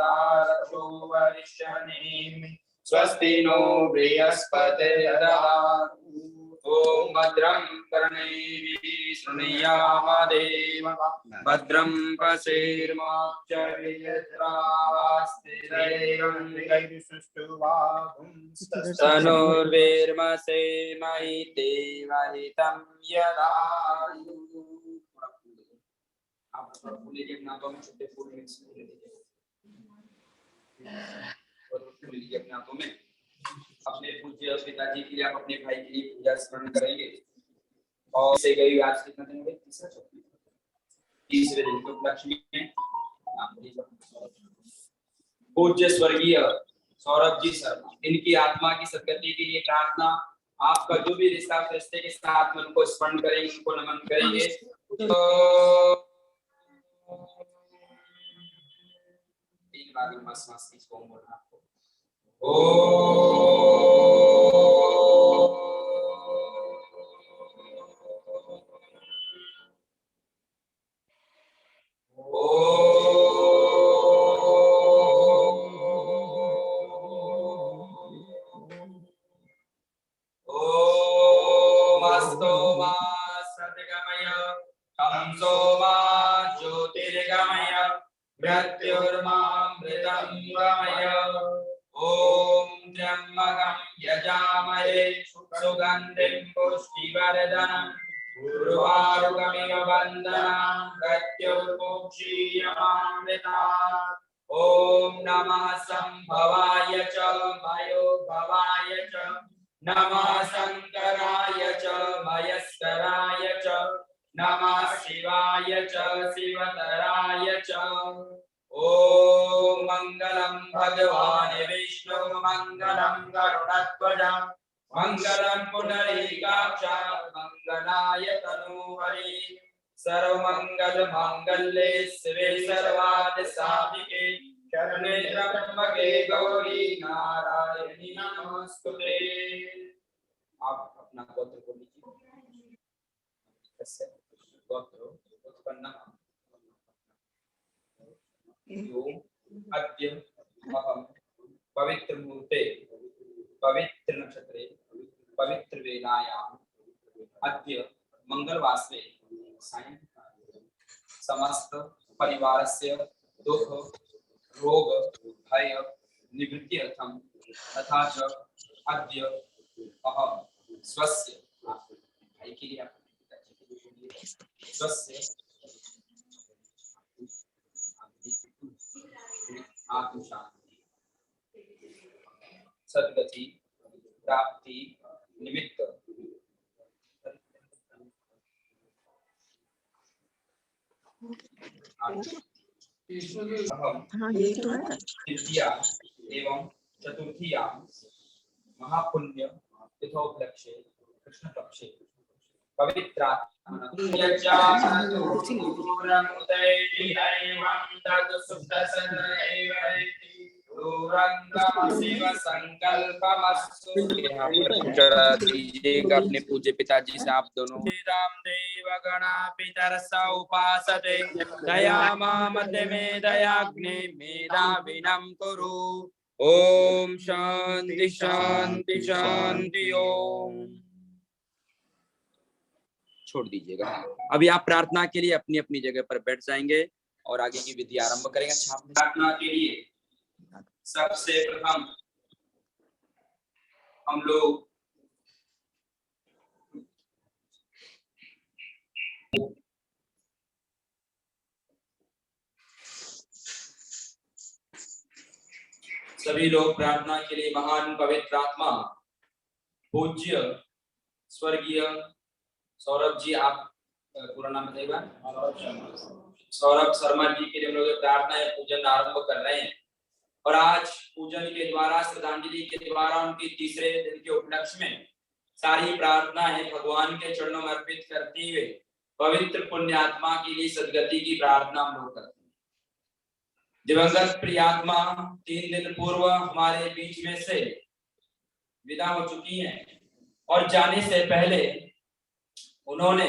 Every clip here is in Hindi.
रक्षो वरिष्ठनेमि स्वस्ति नो बृहस्पतिर्दधातु ओम भद्रं कर्णेभिः शृणुयाम देवः भद्रं पश्येर्माक्षभिर्द्रास्तिरैरङ्गैर्सुष्टुवागुंस्तनोर्वीर्मसेमहि यदायु। आप फूल लीजिए अपने हाथों में, छोटे फूल मिक्स कर लीजिए और फूल लीजिए अपने हाथों में। अपने पूज्य पिताजी के लिए, आप अपने भाई के लिए पूजा स्मरण करेंगे। और से गई आज कितना दिन हो गए? तीसरे दिन के उपलक्ष्य में पूज्य स्वर्गीय सौरभ जी शर्मा, इनकी आत्मा की सद्गति के लिए प्रार्थना। आपका जो भी रिश्ता रिश्ते के साथ में उनको स्मरण करेंगे, उनको नमन करेंगे। तीन बार नमस्कार इसको बोलना आपको। मृत्युर्मामृतंगमय ओम त्र्यंबकं यजामहे सुगंधिं पुष्टिवर्धनम् उर्वारुकमिव बन्धनान् मृत्युर्मुक्षीयमामृतात् ओम नमः संभवाय च मयो भवाय च नमः शंकराय च मयस्कराय च नमः शिवाय च शिवतराय च ओम मंगलम भगवान विष्णु मंगलम गरुड़ध्वज मंगलम पुंडरीकाक्ष मंगलाय तनूहरि सर्वमंगल मांगल्ये शिवे सर्वार्थ साधिके शरणे त्र्यंबके गौरी नारायणी नमोस्तुते। आप अपना गोत्र को लीजिए। गोत्र उत्पन्न अद्य अहम पवित्र मुहूर्ते पवित्र नक्षत्रे पवित्र वेलायाम अद्य मंगलवासरे समस्त परिवारस्य दुख रोग भय निवृत्त्यर्थं तथा च अद्य अहम स्वस्य भाई के लिए स्वस्य आत्मशांति सद्गति प्राप्ति निमित्त तृतीया एवं चतुर्थीया महापुण्य तिथोपलक्ष्ये कृष्ण पक्षे पवित्र दीजिएगा अपने पूज्य पिताजी से आप दोनों। रामदेव गणा पितरसा उपासते दयामामते मे दयाग्ने मेधाविनं कुरु ओम शांति शांति शांति ओम। छोड़ दीजिएगा। अभी आप प्रार्थना के लिए अपनी अपनी जगह पर बैठ जाएंगे और आगे की विधि आरंभ करेंगे। प्रार्थना के लिए सबसे प्रथम हम लोग सभी लोग प्रार्थना के लिए महान पवित्र आत्मा पूज्य स्वर्गीय सौरभ जी, आप पूरा नाम बताइएगा। सौरभ शर्मा जी के लिए हम लोग प्रार्थना या पूजन आरंभ कर रहे हैं और आज पूजन के द्वारा श्रद्धांजलि के द्वारा उनके तीसरे दिन के उपलक्ष्य में सारी प्रार्थना है भगवान के चरणों में अर्पित करते हुए पवित्र पुण्य आत्मा के लिए सद्गति की प्रार्थना हम लोग करते हैं। दिवंगत प्रियात्मा 3 दिन पूर्व हमारे बीच में से विदा हो चुकी हैं और जाने से पहले उन्होंने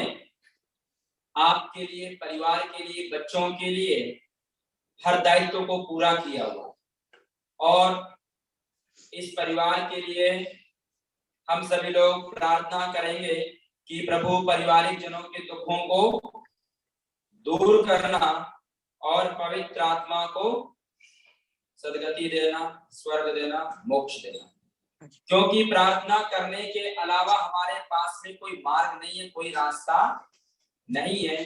आपके लिए, परिवार के लिए, बच्चों के लिए हर दायित्व को पूरा किया हुआ, और इस परिवार के लिए हम सभी लोग प्रार्थना करेंगे कि प्रभु पारिवारिक जनों के दुखों को दूर करना और पवित्र आत्मा को सदगति देना, स्वर्ग देना, मोक्ष देना। क्योंकि प्रार्थना करने के अलावा हमारे पास में कोई मार्ग नहीं है, कोई रास्ता नहीं है।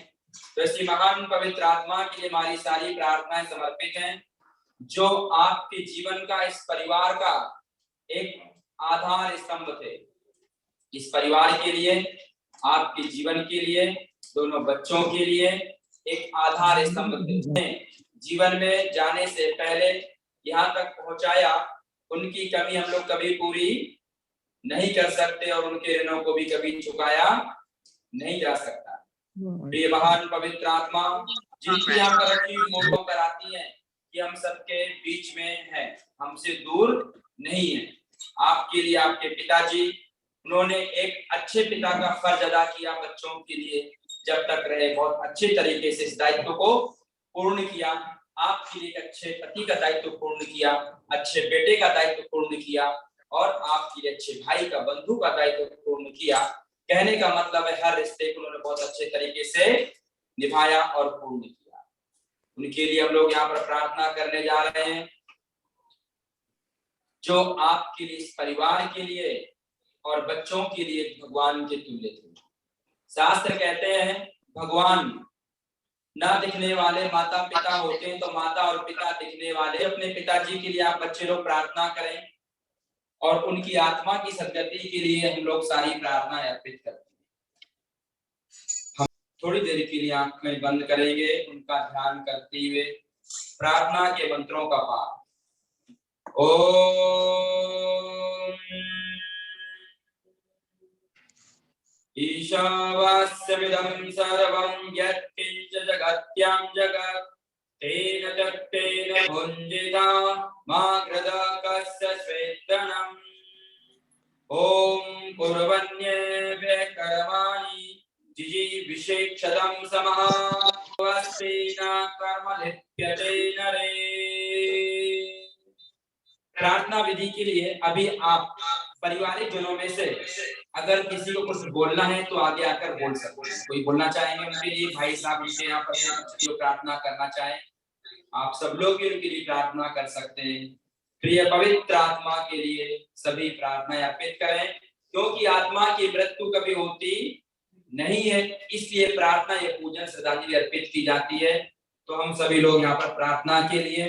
तो इसी महान पवित्र आत्मा के लिए हमारी सारी प्रार्थनाएं समर्पित हैं, जो आपके जीवन का, इस परिवार का एक आधार स्तंभ थे। इस परिवार के लिए, आपके जीवन के लिए, दोनों बच्चों के लिए एक आधार स्तंभ थे। जीवन में जाने से पहले यहाँ तक पहुंचाया, उनकी कमी हम लोग कभी पूरी नहीं कर सकते और उनके ऋणों को भी कभी चुकाया नहीं जा सकता। ये महान पवित्र आत्मा जिनकी यहाँ पर रखी मोटो कराती है कि हम सबके बीच में है, हमसे दूर नहीं है। आपके लिए आपके पिताजी, उन्होंने एक अच्छे पिता का फर्ज अदा किया बच्चों के लिए, जब तक रहे बहुत अच्छे तरीके से इस दायित्व को पूर्ण किया। आपके लिए अच्छे पति का दायित्व पूर्ण किया, अच्छे बेटे का दायित्व पूर्ण किया, और आपके लिए अच्छे भाई का, बंधु का दायित्व पूर्ण किया। कहने का मतलब है हर रिश्ते को उन्होंने बहुत अच्छे तरीके से निभाया और पूर्ण किया। उनके लिए हम लोग यहाँ पर प्रार्थना करने जा रहे हैं, जो आपके लिए, इस परिवार के लिए और बच्चों के लिए भगवान के तुल्य थे। शास्त्र कहते हैं भगवान ना दिखने वाले माता पिता होते हैं, तो माता और पिता दिखने वाले। अपने पिताजी के लिए आप बच्चे लोग प्रार्थना करें, और उनकी आत्मा की सद्गति के लिए हम लोग सारी प्रार्थना अर्पित करते हैं। हम थोड़ी देर के लिए आंखें बंद करेंगे, उनका ध्यान करते हुए प्रार्थना के मंत्रों का पाठ। ओम ईशावास्यमिदं सर्वं यत्किंच जगत्यां जगत् तेन तत्तेन भुञ्जिता मा कृता कस्य स्वेदनम्। ॐ कुर्वन्येभ्यः कर्माणि जिजीविषेक्षतं समः वस्तेन कर्म लिप्यते नरे। प्रार्थना विधि के लिए अभी आप पारिवारिक जनों में से अगर किसी को कुछ बोलना है तो आगे आकर बोल सकते हैं। कोई बोलना चाहेंगे उनके लिए, भाई साहब उनके यहाँ पर जो प्रार्थना करना चाहे, आप सब लोग उनके लिए प्रार्थना कर सकते हैं। प्रिय पवित्र आत्मा के लिए सभी प्रार्थनाएं अर्पित करें, क्योंकि आत्मा की मृत्यु कभी होती नहीं है, इसलिए प्रार्थना या पूजन श्रद्धांजलि अर्पित की जाती है। तो हम सभी लोग यहाँ पर प्रार्थना के लिए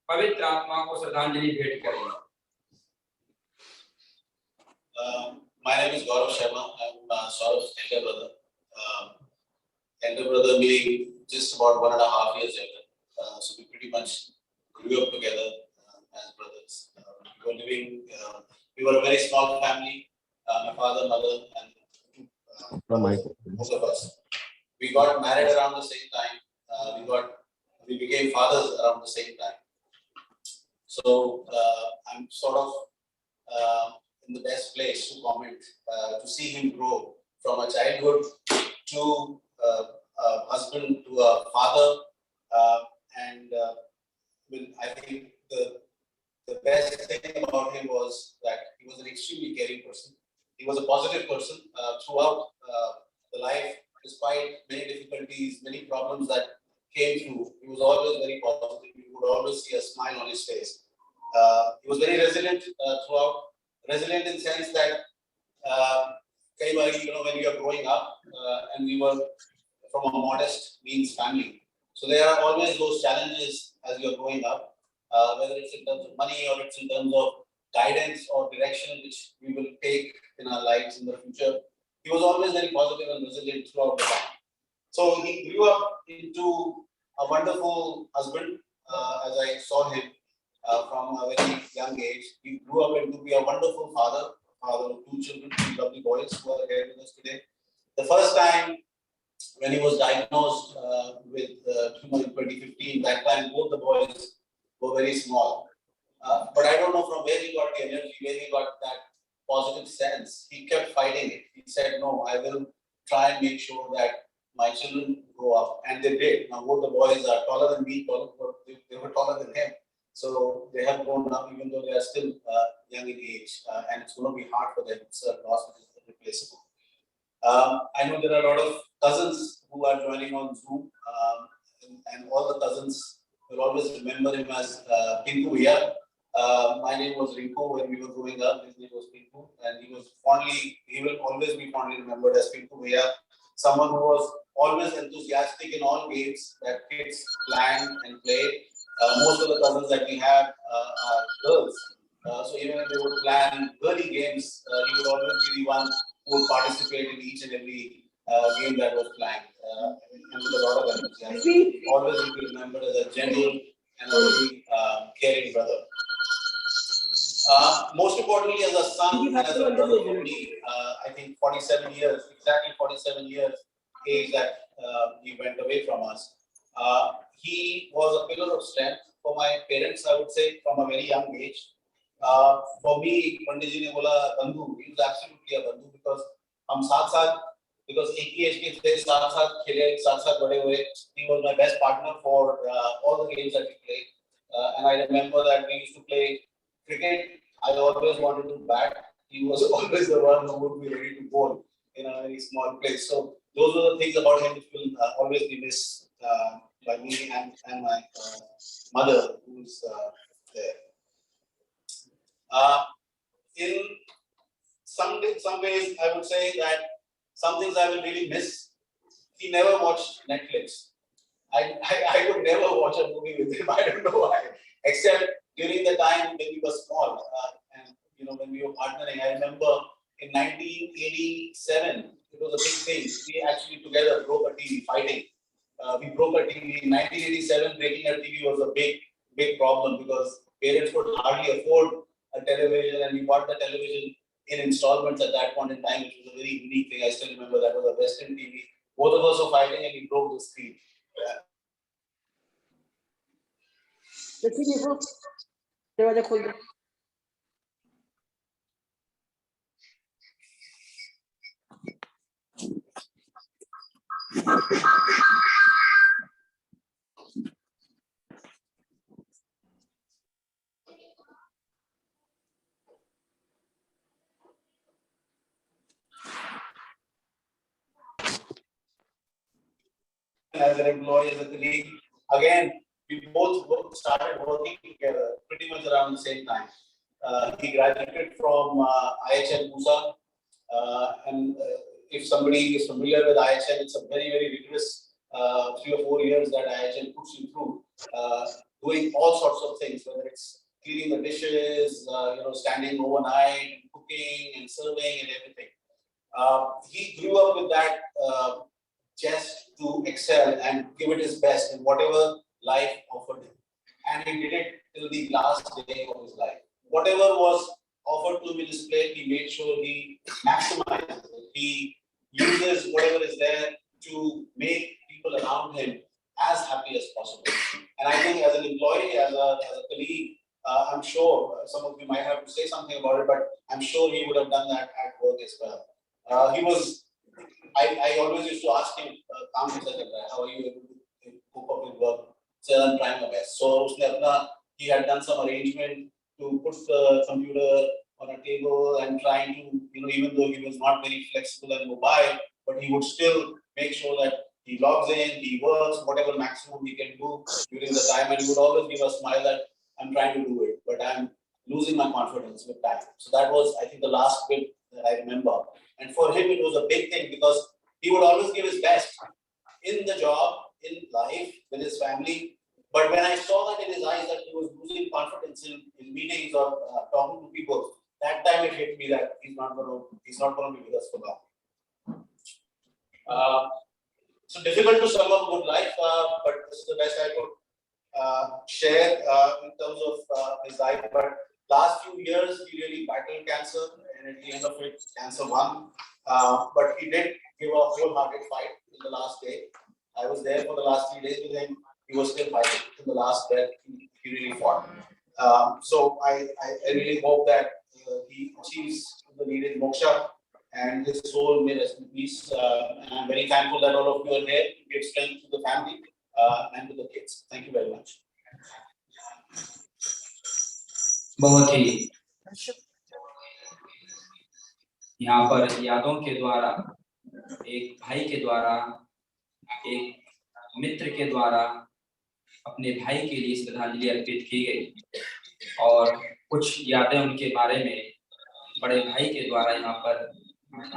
पवित्र आत्मा को श्रद्धांजलि भेंट करेंगे। My name is Gaurav Sharma. I'm Saurav's elder brother. Elder brother meaning just about 1.5 years elder. So we pretty much grew up together as brothers. We were living. We were a very small family. My father, mother, and most of us. We got married around the same time. We became fathers around the same time. So I'm sort of in the best place to comment, to see him grow from a childhood to a husband to a father, and I think the best thing about him was that he was an extremely caring person. He was a positive person throughout the life, despite many difficulties, many problems that came through. He was always very positive. You would always see a smile on his face. He was very resilient throughout. Resilient in the sense that, when you are growing up, and we were from a modest means family, so there are always those challenges as you are growing up, whether it's in terms of money or it's in terms of guidance or direction which we will take in our lives in the future. He was always very positive and resilient throughout the time. So he grew up into a wonderful husband, as I saw him. From a very young age, he grew up into be a wonderful father of 2 children, 2 lovely boys who are here with us today. The first time when he was diagnosed with tumor in 2015, that time both the boys were very small. But I don't know from where he got the energy, where he got that positive sense. He kept fighting it. He said, "No, I will try and make sure that my children grow up, and they did. Now both the boys are taller than me, they were taller than him. So they have grown up, even though they are still young in age, and it's going to be hard for them. It's a loss which is irreplaceable. I know there are a lot of cousins who are joining on Zoom, and all the cousins will always remember him as Pinku Bhaiya. My name was Rinku when we were growing up. His name was Pinku, and he will always be fondly remembered as Pinku Bhaiya, someone who was always enthusiastic in all games that kids planned and played. Most of the cousins that we have are girls. So even if they would plan girly games, he would always be the one who would participate in each and every game that was planned. And with a lot of enthusiasm. Always will be remembered as a gentle and a very caring brother. Most importantly, as a son and as a brother for me, I think 47 years, exactly 47 years age that he went away from us. He was a pillar of strength for my parents, I would say, from a very young age. For me, Pandit ji ne bola bandhu, he was absolutely a bandhu because hum saath because ek hi age ke the saath khele, saath bade hue. He was my best partner for all the games that we played. And I remember that we used to play cricket. I always wanted to bat. He was always the one who would be ready to bowl in a very small place. So those are the things about him which will always be missed by me and my mother, who's there. In some ways, I would say that some things I will really miss. He never watched Netflix. I would never watch a movie with him. I don't know why. Except during the time when we were small, and when we were partnering. I remember in 1987, it was a big thing. We actually together broke a TV fighting. We broke a TV in 1987. Breaking a TV was a big problem because parents could hardly afford a television, and we bought the television in installments at that point in time, which was a very unique thing. I still remember that was a Western TV. Both of us were fighting, and we broke the screen. As an employee, as a colleague, again, we both started working together pretty much around the same time. He graduated from IHL Musa, and if somebody is familiar with IHL, it's a very rigorous 3 or 4 years that IHL puts you through, doing all sorts of things, whether it's cleaning the dishes, standing overnight, cooking and serving and everything. He grew up with that just to excel and give it his best in whatever life offered him. And he did it till the last day of his life. Whatever was offered to him in his plate, he made sure he maximizes it. He uses whatever is there to make people around him as happy as possible. And I think as an employee, as a colleague, I'm sure some of you might have to say something about it, but I'm sure he would have done that at work as well. I always used to ask him, how are you able to cope up with work? He said, I'm trying my best. So he had done some arrangement to put the computer on a table and trying to, even though he was not very flexible and mobile, but he would still make sure that he logs in, he works, whatever maximum he can do during the time, and he would always give a smile that I'm trying to do it, but I'm losing my confidence with time. So that was, I think, the last bit that I remember. And for him, it was a big thing because he would always give his best in the job, in life, with his family. But when I saw that in his eyes that he was losing confidence in meetings or talking to people, that time it hit me that he's not going to be with us for long. So difficult to sum up good life, but this is the best I could share in terms of his life. But last few years, he really battled cancer, and at the end of it, cancer won. But he did give a wholehearted fight in the last day. I was there for the last 3 days with him. He was still fighting to the last breath. He really fought. So I really hope that he achieves the needed moksha and his soul may rest in peace. And I'm very thankful that all of you are here to give strength to the family and to the kids. Thank you very much. बहुत ही यहाँ पर यादों के द्वारा, एक भाई के द्वारा, एक मित्र के द्वारा अपने भाई के लिए श्रद्धांजलि अर्पित की गई और कुछ यादें उनके बारे में बड़े भाई के द्वारा यहाँ पर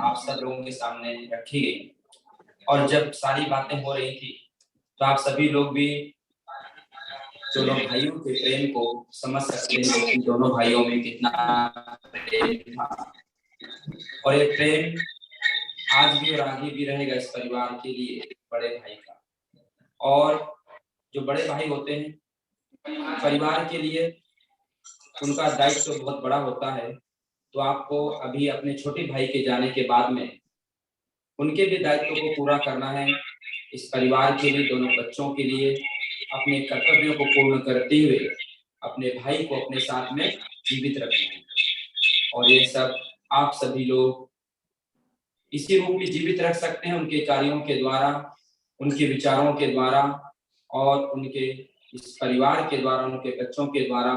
आप सब लोगों के सामने रखी गई। और जब सारी बातें हो रही थी तो आप सभी लोग भी दोनों भाइयों के प्रेम को समझ सकते हैं कि दोनों भाइयों में कितना प्रेम था और ये प्रेम आज भी और आगे भी रहेगा इस परिवार के लिए, बड़े भाई का। और जो बड़े भाई होते हैं परिवार के लिए उनका दायित्व तो बहुत बड़ा होता है। तो आपको अभी अपने छोटे भाई के जाने के बाद में उनके भी दायित्व को पूरा करना है, इस परिवार के लिए, दोनों बच्चों के लिए अपने कर्तव्यों को पूर्ण करते हुए अपने भाई को अपने साथ में जीवित रखना है। और ये सब आप सभी लोग इसी रूप में जीवित रख सकते हैं उनके कार्यों के द्वारा, उनके विचारों के द्वारा और उनके इस परिवार के द्वारा, उनके बच्चों के द्वारा,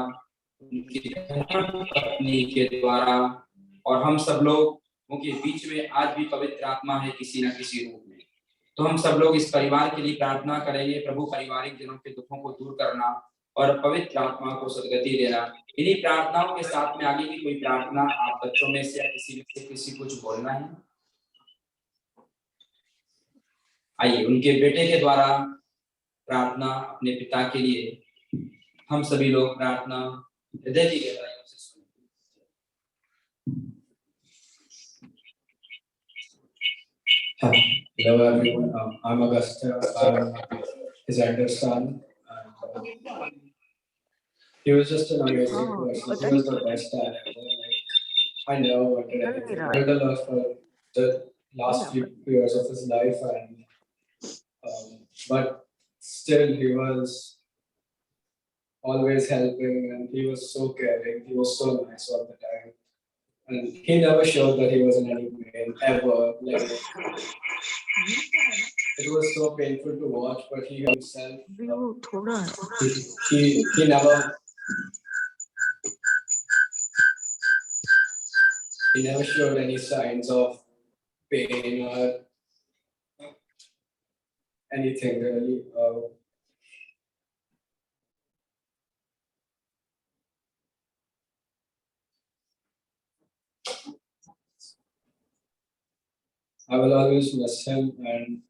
उनकी पत्नी के द्वारा। और हम सब लोग उनके बीच में आज भी पवित्र आत्मा है किसी न किसी रूप में। तो हम सब लोग इस परिवार के लिए प्रार्थना करेंगे, प्रभु पारिवारिक जनों के दुखों को दूर करना और पवित्र आत्मा को सद्गति देना। इन्हीं प्रार्थनाओं के साथ में आगे की कोई प्रार्थना आप बच्चों में से या किसी कुछ बोलना है? आइए उनके बेटे के द्वारा प्रार्थना अपने पिता के लिए हम सभी लोग प्रार्थना हृदय की गहराइयों से सुनें। Hello everyone, I'm Augusta. I'm his elder son. And, he was just an amazing person. He was the best dad ever. I never wanted anything. I learned a lot for the last few years of his life, and but still he was always helping, and he was so caring. He was so nice all the time, and he never showed that he was in any pain ever. Like, it was so painful to watch, but he himself, he never showed any signs of pain or anything really. I will always miss him, and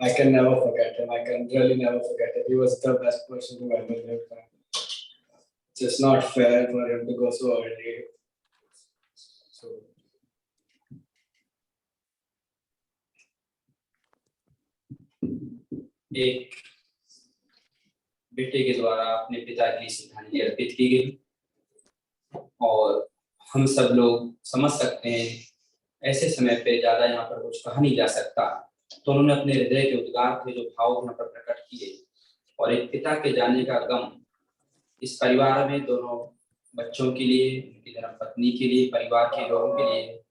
I can never forget him. I can really never forget him. He was the best person who ever lived. It's just not fair for him to go so early. So एक बेटे के द्वारा अपने पिता की श्रद्धांजलि अर्पित की गई और हम सब लोग समझ सकते हैं ऐसे समय पे ज्यादा यहाँ पर कुछ कहा नहीं जा सकता। तो उन्होंने अपने हृदय के उद्गार थे जो भाव यहाँ पर प्रकट किए और एक पिता के जाने का गम इस परिवार में दोनों बच्चों के लिए, उनकी धर्मपत्नी के लिए, परिवार के लोगों के लिए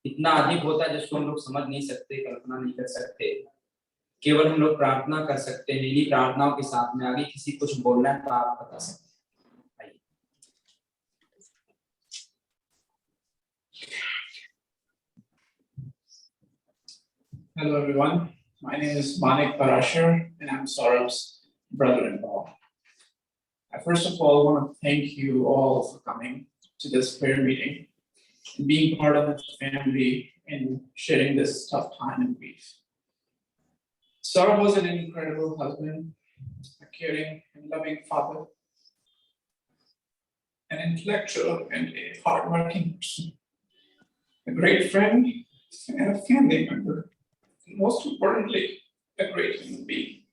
इतना अधिक होता है जिसको हम लोग समझ नहीं सकते, कल्पना नहीं कर सकते। केवल हम लोग प्रार्थना कर सकते हैं। इन्हीं प्रार्थनाओं के साथ में आगे किसी कुछ बोलना है तो आप बता सकते हैं। Hello everyone, my name is Manik Parashar and I'm Saurabh's brother-in-law. I first of all want to thank you all for coming to this prayer meeting and being part of the family and sharing this tough time and grief. Saurabh was an incredible husband, a caring and loving father, an intellectual and a hardworking person, a great friend and a family member. Most importantly, a great human being.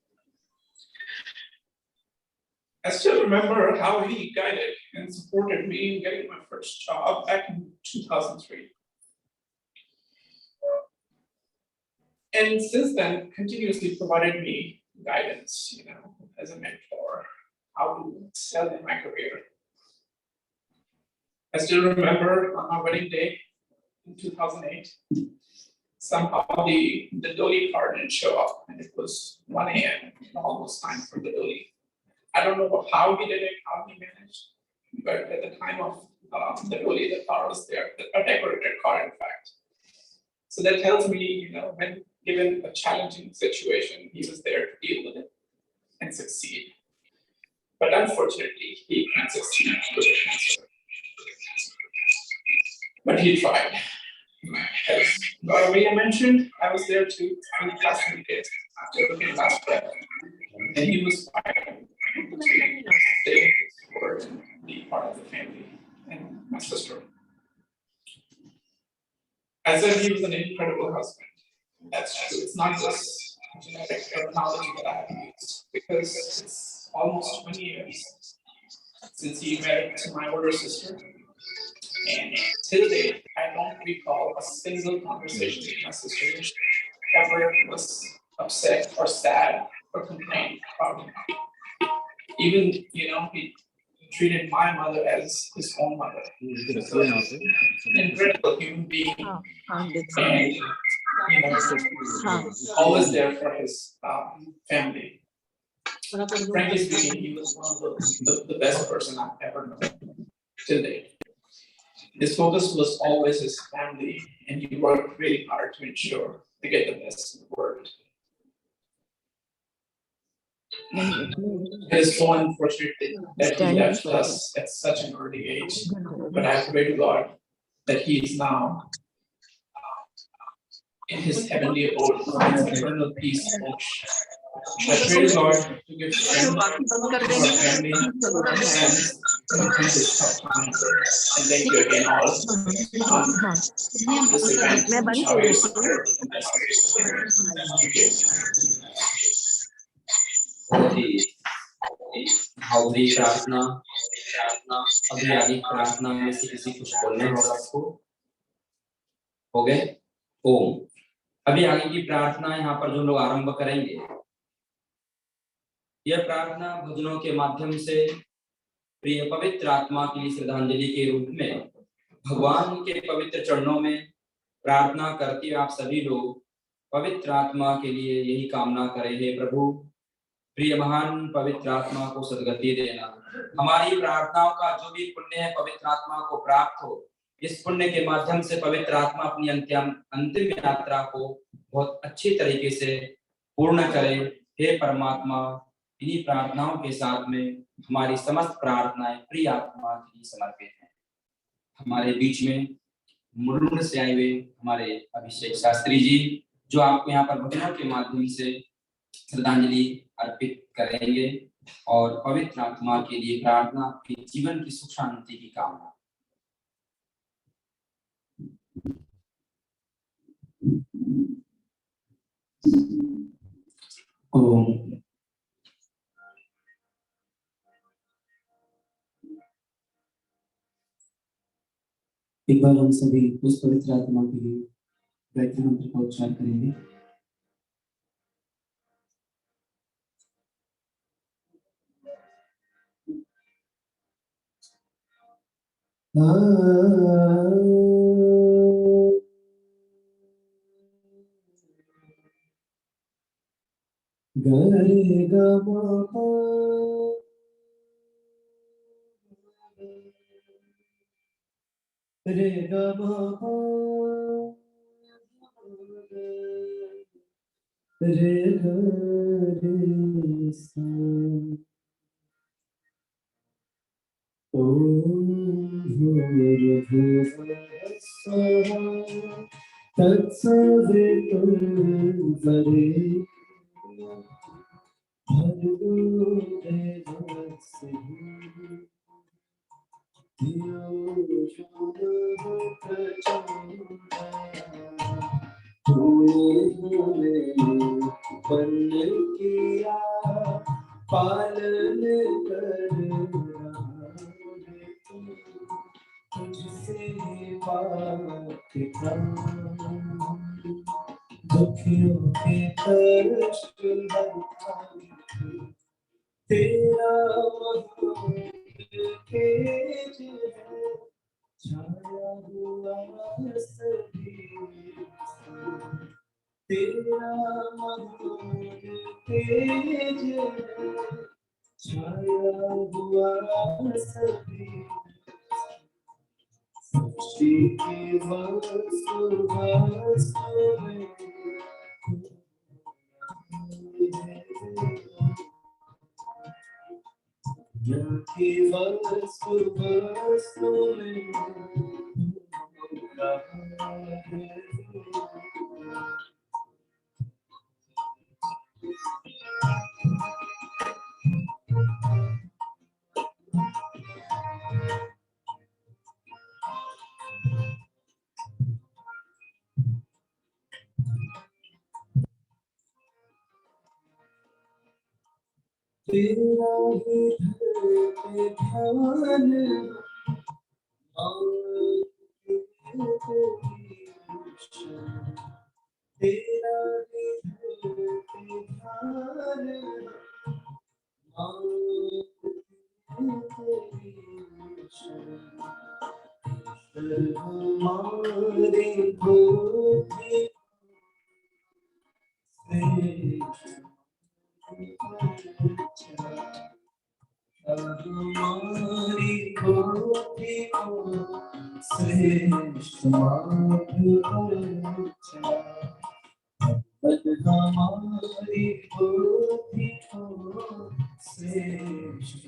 I still remember how he guided and supported me in getting my first job back in 2003. And since then, continuously provided me guidance, as a mentor, how to excel in my career. I still remember on our wedding day, in 2008. Somehow the Doli car didn't show up, and it was 1 a.m. almost time for the Doli. I don't know how he did it, how he managed, but at the time of the Doli, the car was there, a decorated car, in fact. So that tells me, when given a challenging situation, he was there to deal with it and succeed. But unfortunately, he can't succeed with the cancer. But he tried. As Gaurav mentioned, I was there too, in classmated after his last breath. And he was fighting to stay his word and be part of the family and my sister. I said he was an incredible husband. That's true. It's not just genetic terminology that I have used, because it's almost 20 years since he married to my older sister. And till date, I don't recall a single conversation with my sister ever was upset or sad or complained about him. Even, he treated my mother as his own mother. So, an incredible human being. And, always there for his family. Frankly speaking, he was one of the best person I've ever known till date. His focus was always his family, and he worked really hard to ensure to get the best in the world. It is so unfortunate that he left us at such an early age, but I pray to God that he is now in his heavenly abode, his eternal peace. I pray to God to give strength to our family and friends in this tough time. And thank you again all this event. Shall we support? भावरी प्रार्थना अभियानिक प्रार्थना में से किसी कुछ बोलना हो सबको हो गए। ओम। अभी आगे की प्रार्थना यहाँ पर जो लोग आरंभ करेंगे, यह प्रार्थना भजनों के माध्यम से प्रिय पवित्र आत्मा की श्रद्धांजलि के रूप में भगवान के पवित्र चरणों में प्रार्थना करती आप सभी लोग पवित्र आत्मा के लिए यही कामना करें, हे प्रभु प्रिय महान पवित्र आत्मा को सद्गति देना। हमारी प्रार्थनाओं का जो भी पुण्य है पवित्र आत्मा को प्राप्त हो। इस पुण्य के माध्यम से पवित्र आत्मा अपनी अंतिम यात्रा को बहुत अच्छी तरीके से पूर्ण करे। हे परमात्मा, इन्हीं प्रार्थनाओं के साथ में हमारी समस्त प्रार्थनाएं प्रिय आत्मा के लिए समर्पित हैं। हमारे बीच में मुरुड़ से आए हुए हमारे अभिषेक शास्त्री जी, जो आपको यहाँ पर भजनों के माध्यम से श्रद्धांजलि अर्पित करेंगे और पवित्र आत्मा के लिए प्रार्थना, आपके जीवन की सुख शांति की कामना। ओम। एक बार हम सभी उस पवित्र आत्मा के लिए गायत्री मंत्र का उच्चारण करेंगे। गरे गा मा रे गा मा रे गा रे सा। ओम भूर्भुवः स्वः तत्सवितुर्वरेण्यं भर्गो देवस्य धियो यो नः प्रचोदयात्। तूने वंदन किया पालन करना तुझसे बात का दुखियों के कष्ट हरता तेरा महातेज है छाया हुआ छाया हुआ सभी सृष्टि की वस्तु में की वस्तु में तेरा ही पे ध्यान तेरा ही पे ध्यान हमारे गोदी हमारी गोदी श्रेष्ठ हमारी गोदी श्रेष्ठ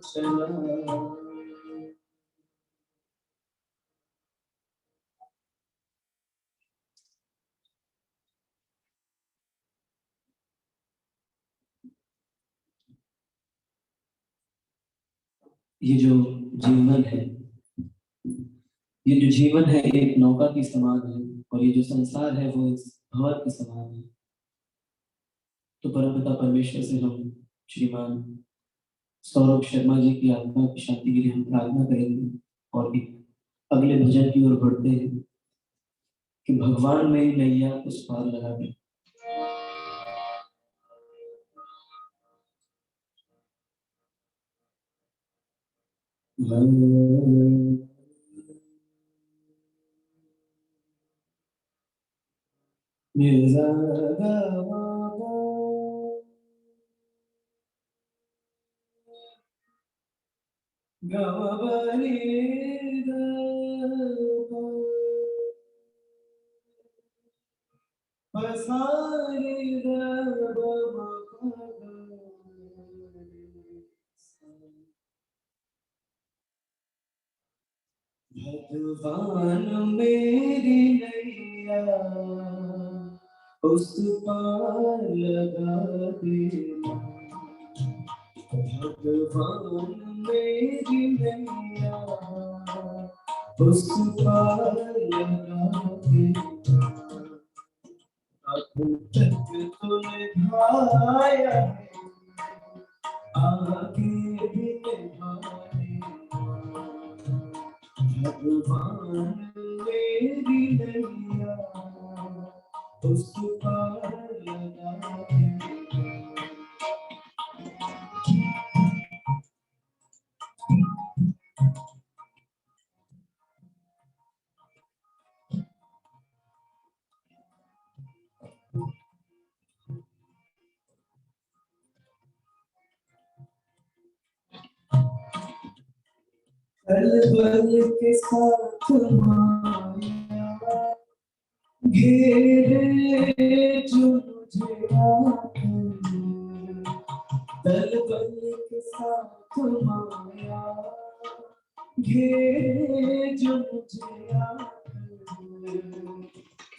चला ये जो जीवन है, ये जो जीवन है एक नौका की समान है और ये जो संसार है वो इस भंवर के समान है। तो परमपिता परमेश्वर से हम श्रीमान सौरभ शर्मा जी की आत्मा की शांति के लिए हम प्रार्थना करेंगे और एक अगले भजन की ओर बढ़ते हैं कि भगवान मेरी नैया उस पार लगा दे। भगवान मेरी नैया उस पार लगा देना। भगवान मेरी नैया उस पार लगा देना। अब तक तूने भाया आगे भी निभाएगा। भगवान मेरी नैया उस पार लगा देगा। पल पल के साथ माया घेरे जो मुझे आकर। पल पल के साथ माया घेरे जो मुझे आकर।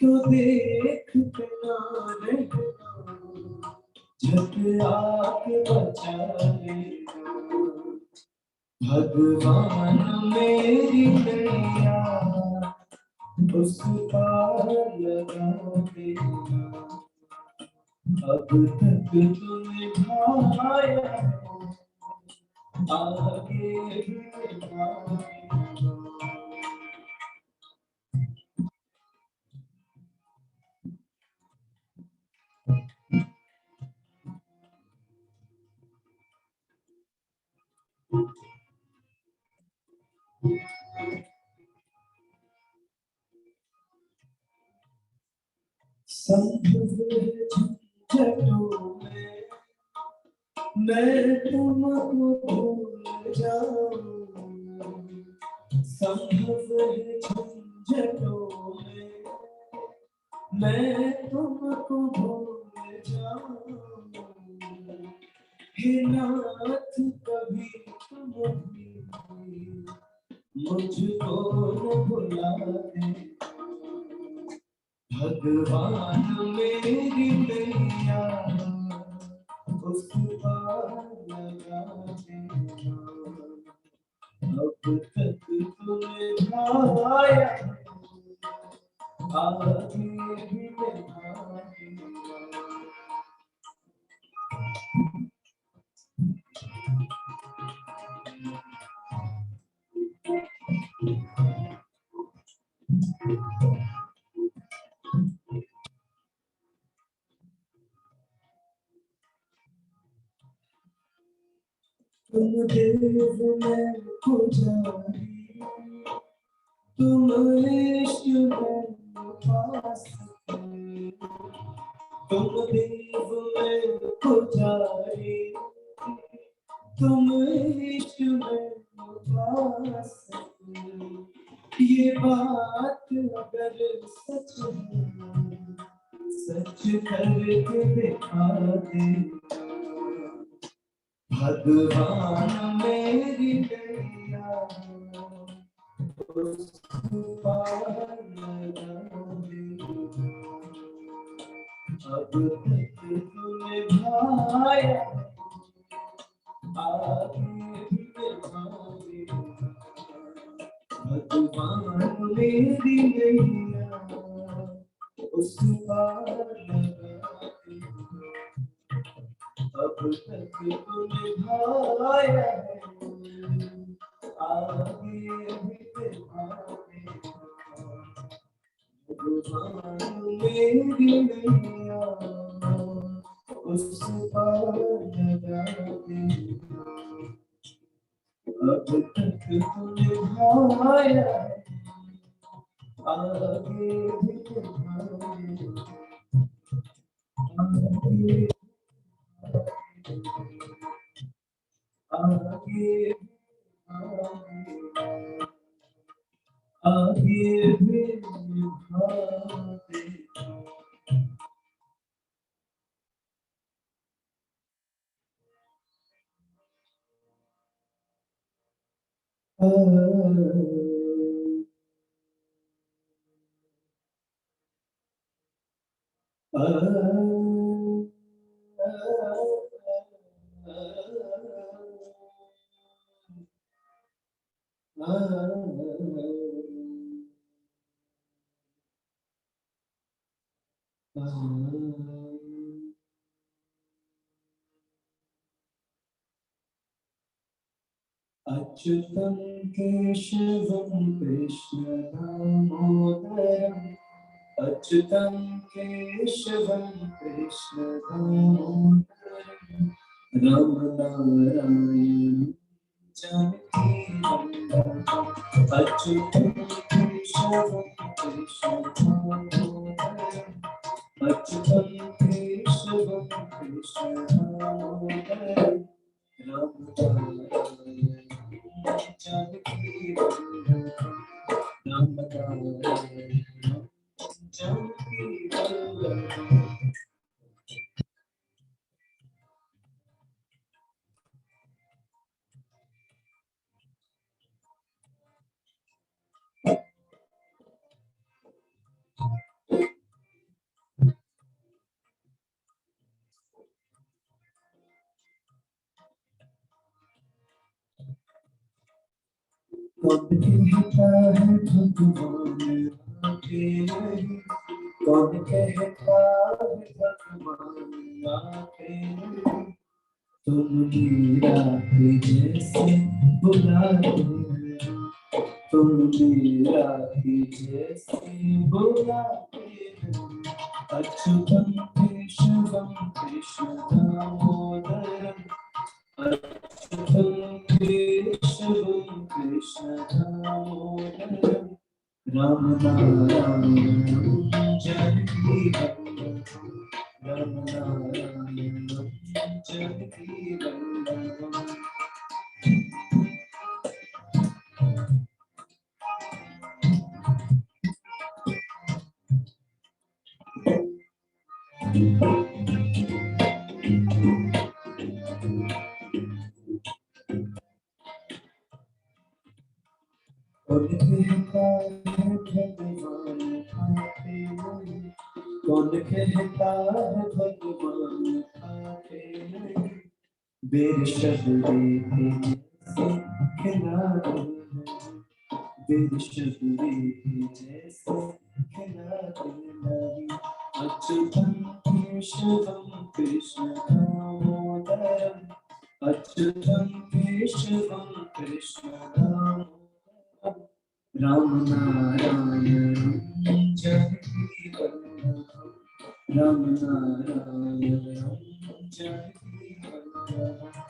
तो देख बिना रहना झट आके बचा लेना। भगवान मेरी नैया उस पार लगा देना। अब तक तूने भाया आगे भी निभाएगा। झंझटों में मैं तुमको भूल जाऊं, संभव है झंझटों में मैं तुमको भूल जाऊं, हे नाथ कभी तुम भी मुझको न भुला दे, भगवान मेरी नैया उस पार लगा देना, अब तक तूने भाया आगे भी निभा देना। तुम देव में पुजारी, तुम इश्क में पास, तुम देव में पुजारी, तुम इश्क में पास, ये बात अगर सच है सच करके दिखा दे, भगवान मेरी नैया उस पार लगा दे, अब तक तूने भाया आगे भी निभा दे, भगवान मेरी नैया उस पार लगा दे, अब तक तूने भाया आगे भी निभा दे, भगवान मेरी नैया उस पार लगा दे, अब तक तूने भाया आगे भी निभा दे, आगे आगे भी निभा दे। अच्युतं केशवं कृष्ण दामोदरम्, अच्युतं केशवं कृष्ण दामोदरम्, राम नारायण जानकी वल्लभम्, अच्युतं केशवं कृष्ण दामोदरम्, अच्युतं केशवं कृष्ण दामोदरम्, राम नारायण जानकी वल्लभम्, राम नारायण जानकी वल्लभम्। कौन कहता है भगवान आके नहीं, कौन कहता है भगवान आके नहीं, तुम मीरा के जैसे बुलाते हैं, तुम मीरा के जैसे बुलाते हैं, अच्युतं केशवं कृष्ण दामोदरम्, अच्युतं केशवं कृष्ण दामोदरम्, राम नारायण जानकी वल्लभम्, कौन कहता है भगवान आते नहीं, कौन कहता है भगवान आते नहीं, बेशब्दी के जैसे खिलाते नहीं, बेशब्दी के जैसे खिलाते नहीं, अच्युतम केशवम कृष्ण दामोदरम, अच्युतम केशवम कृष्ण दामोदरम, राम नारायण जानकी वल्लभम, राम नारायण जानकी वल्लभम।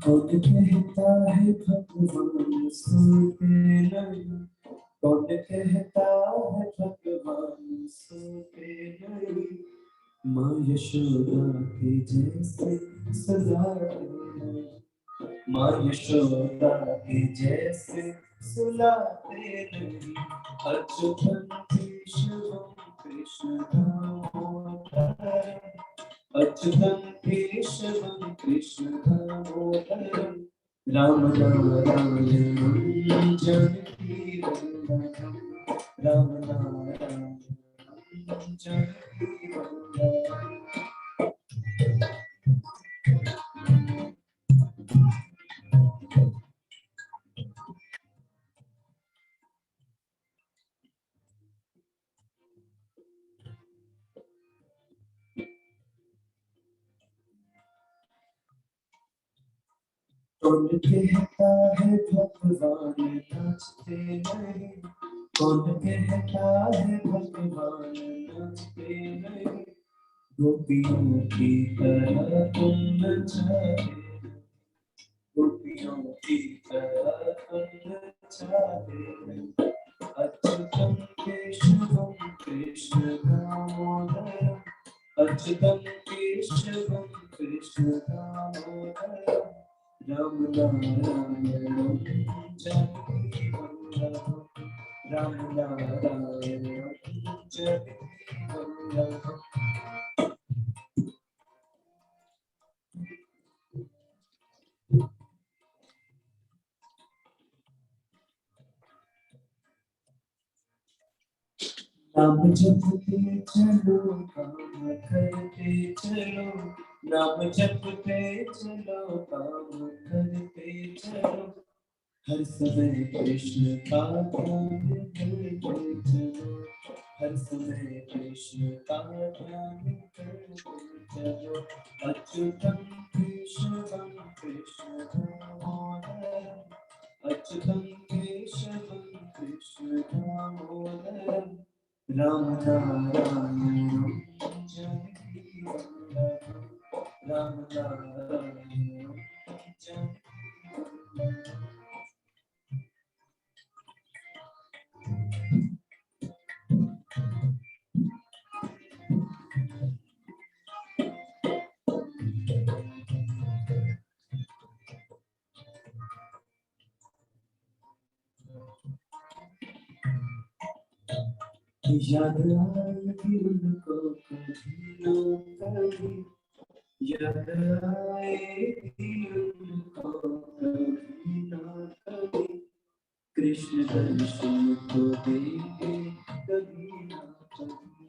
कौन कहता है भगवान सोते नहीं, कौन कहता है भगवान सोते नहीं, माँ यशोदा के जैसे सुलाते नहीं, माँ यशोदा के जैसे सुलाते नहीं, अच्युतम केशवम कृष्ण दामोदरम, अच्युतम केशवम कृष्ण दामोदरम, राम नारायण जानकी वल्लभम, राम नारायण जानकी वल्लभम। कौन कहता है भगवान नाचते नहीं, कौन कहता है भगवान नाचते नहीं, गोपियों की तरह तुम नचाते, गोपियों की तरह तुम नचाते, अच्युतम केशवम कृष्ण दामोदरम, अच्युतम केशवम कृष्ण दामोदरम, राम नारायण जानकी वल्लभम, राम नारायण जानकी वल्लभम। नाम जपते चलो काम करते चलो, नाम जपते चलो काम करते चलो, हर समय कृष्ण का ध्यान करते चलो, हर समय कृष्ण का ध्यान करते चलो, अच्युतम केशवम कृष्ण दामोदरम, अच्युतम केशवम कृष्ण दामोदरम, राम नारायण जानकी वल्लभम, राम नारायण जानकी वल्लभम। याद आएगी उनको कभी ना कभी, याद आएगी उनको कभी ना कभी, कृष्ण दर्शन को देंगे कभी ना कभी,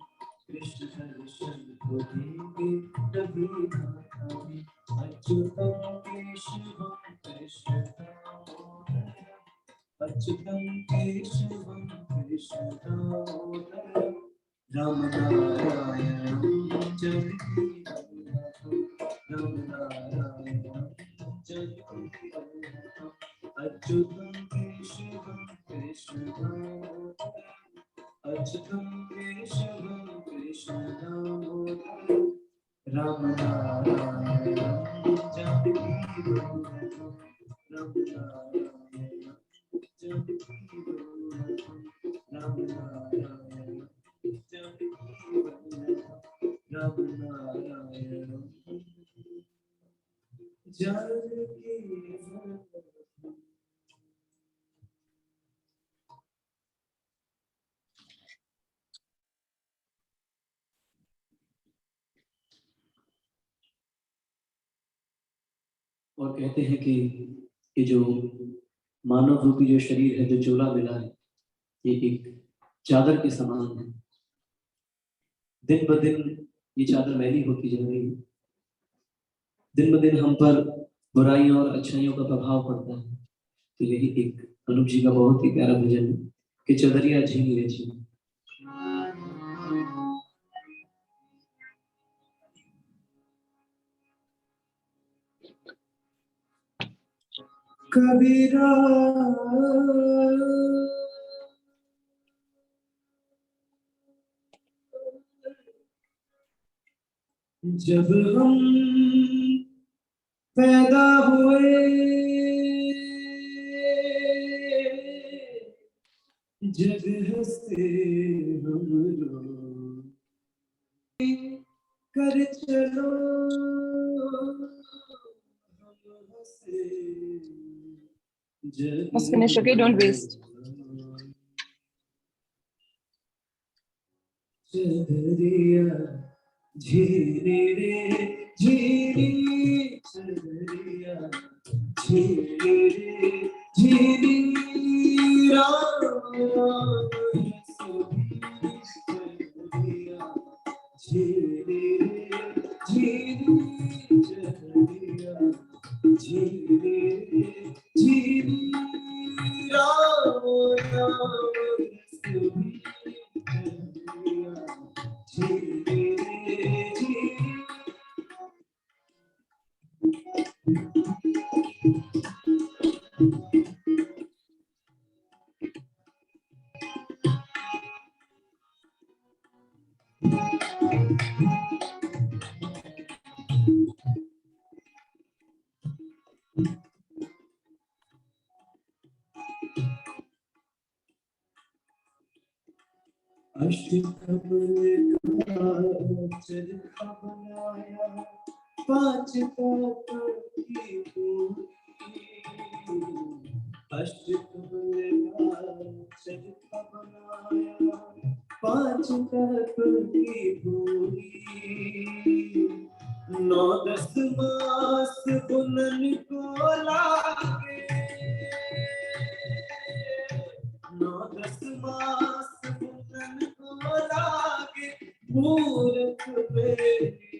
कृष्ण दर्शन को देंगे कभी ना कभी, अच्युतम केशवम कृष्ण दामोदरम, अच्युतम केशवम कृष्ण दामोदरम, राम नारायण जानकी वल्लभम, राम नारायण जानकी वल्लभम, अच्युतम केशवम कृष्ण दामोदरम, अच्युतम केशवम कृष्ण दामोदरम, राम नारायण जानकी वल्लभम, राम नारायण जानकी वल्लभम, राम नारायण जानकी वल्लभम, राम नारायण जानकी और कहते हैं कि ये जो मानव रूपी जो शरीर है, जो चोला मिला है, ये एक चादर के समान है। दिन ब दिन ये चादर मैली होती जा रही है। दिन ब दिन हम पर बुराइयों और अच्छाइयों का प्रभाव पड़ता है। तो यही एक अनूप जी का बहुत ही प्यारा भजन है कि चदरिया झीली रे झीली। कबीरा जब हम पैदा हुए जग हंसते हम लोग कर चलो हम हंसे जग Must finish, okay? Don't waste. चदरिया झीली रे झीली चदरिया झीली रे झीली राम चदरिया झीली रे झीली चदरिया झीली रे झीली राम चरखा बनाया पांच तारों की पूरी अष्टकमल का चरखा बनाया पांच तारों की पूरी 9-10 मास बुनन को लागे 9-10 मास बुनन को लागे मूर्ख बेटी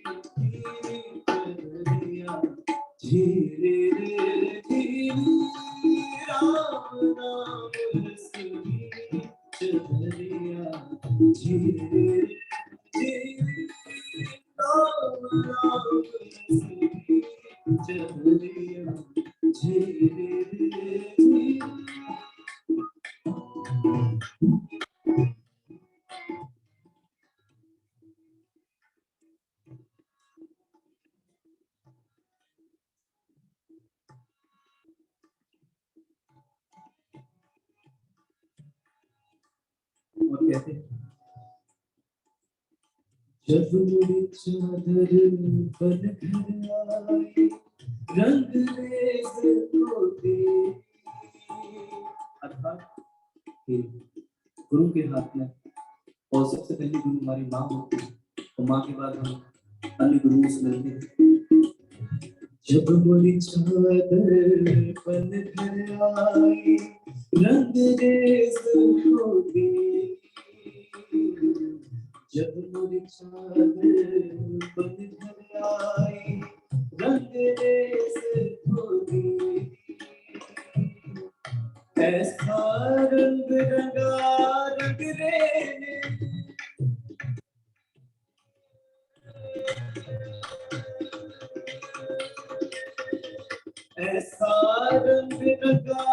चदरिया झीली रे झीली राम नाम रसनी चदरिया झीली रे झीली राम नाम रसनी चदरिया झीली रे झीली। और कहते हैं जब मेरी चादर बन घर आई रंग रेज को देखी अर्थात गुरु के हाथ में और सबसे पहले गुरु हमारी माँ होती है और माँ के बाद हम अन्य गुरुओं से मिलते हैं। जब मेरी चादर बन घर आई रंग रेज को देखी जब मेरी चादर बन घर आई रंग रेज को देखी ऐसा रंग रंगा रंग रेने ऐसा रंग रंगा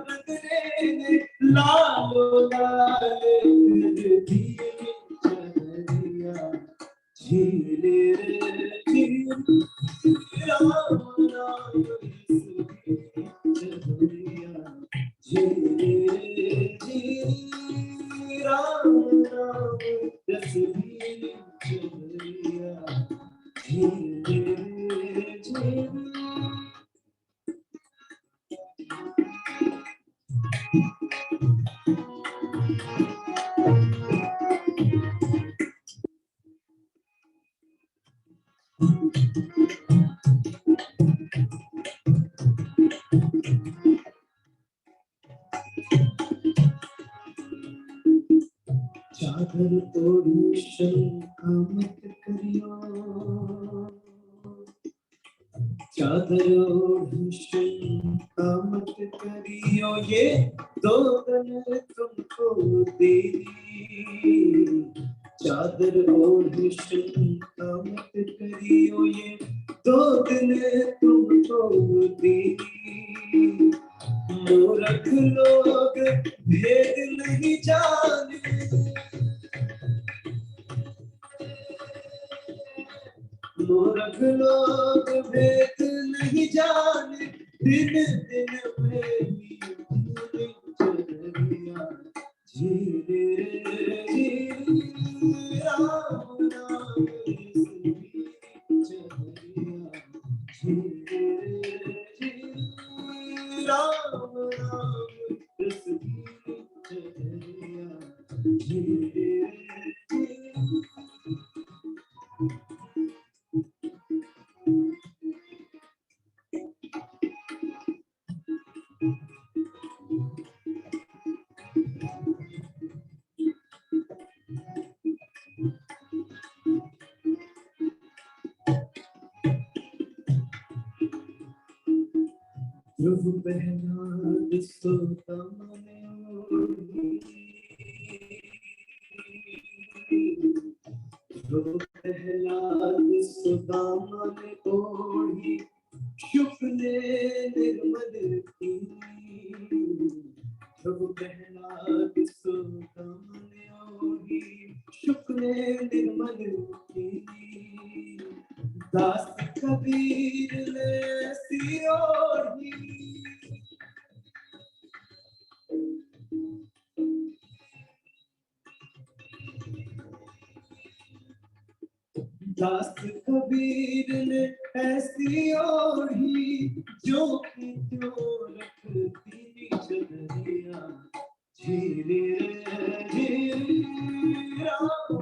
रंग रेने लालो लाल दिए चदरिया झीली रे झीली राम नाम रसनी चदरिया झीली रे झीली राम नाम रसनी चदरिया झीली रे झीली। चादर ओढ़ शंका मत करियो ये दो दिन तुमको देनी चादर ओढ़ शंका मत करियो ये दो दिन तुमको देनी मूर्ख लोग भेद नहीं जाने मूर्ख लोग भेद नहीं जाने दिन दिन प्रेमी चलिया झीले झीले राम नाम चलिया झीले झीले राम नाम चलिया झीले प्रभु प्रहलाद सुदामने प्रभु प्रहलाद सुदामने ओढ़ी शुक्ल निर्मल की प्रभु प्रहलाद सुदामने ओढ़ी शुक्ल निर्मल की दास कबीर ने सी ओढ़ी दास कबीर ने ऐसी ओढ़ी जो कि त्यों रखती चदरिया झीले झीले राम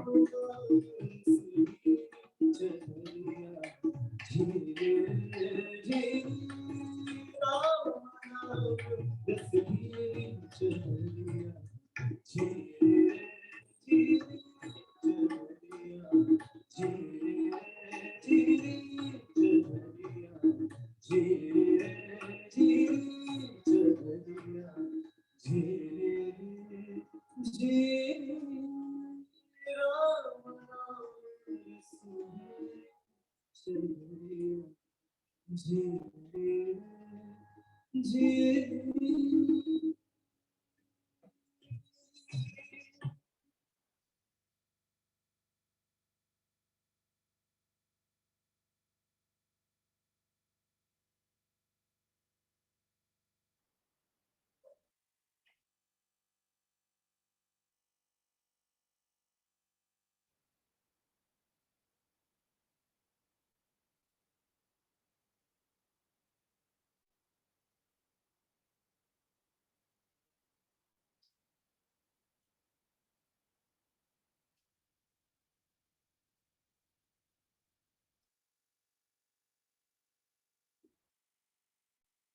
चदरिया झीले झीले राम चदरिया झीले झीले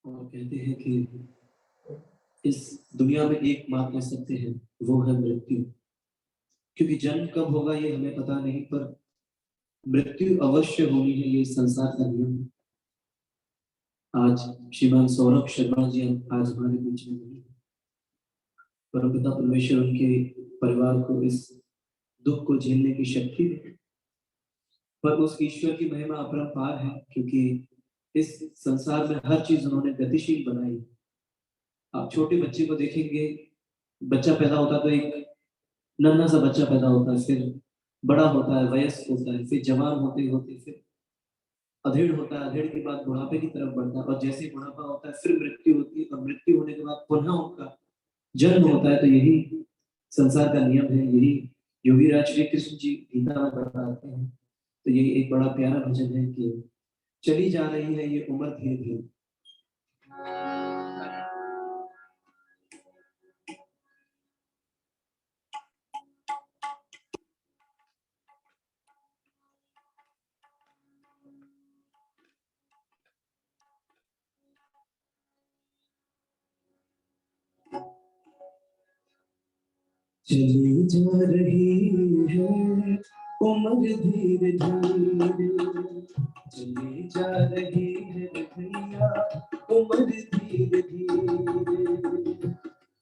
और कहते हैं कि इस दुनिया में एकमात्र सत्य है वो है मृत्यु क्योंकि जन्म कब होगा ये हमें पता नहीं पर मृत्यु अवश्य होनी है ये संसार का नियम है आज श्रीमान सौरभ शर्मा जी आज हमारे बीच में नहीं परमपिता परमेश्वर उनके परिवार को इस दुख को झेलने की शक्ति दे पर उस ईश्वर की महिमा अपरंपार है क्योंकि इस संसार में हर चीज उन्होंने गतिशील बनाई आप छोटे बच्चे को देखेंगे बच्चा पैदा होता तो एक नन्हा सा बच्चा पैदा होता है फिर बड़ा होता है वयस्क होता है फिर जवान होते होते फिर अधेड़ होता है अधेड़ के बाद बुढ़ापे की तरफ बढ़ता है और जैसे बुढ़ापा होता है फिर मृत्यु होती है और मृत्यु होने के बाद पुनः उनका जन्म होता है तो यही संसार का नियम है यही योगीराज श्री कृष्ण जी गीता में बताते हैं तो ये एक बड़ा प्यारा भजन है कि चली जा रही है ये उम्र धीरे धीरे चली जा रही है उम्र धीरे धीरे चली जा रही है भैया उम्र धीरे धीरे,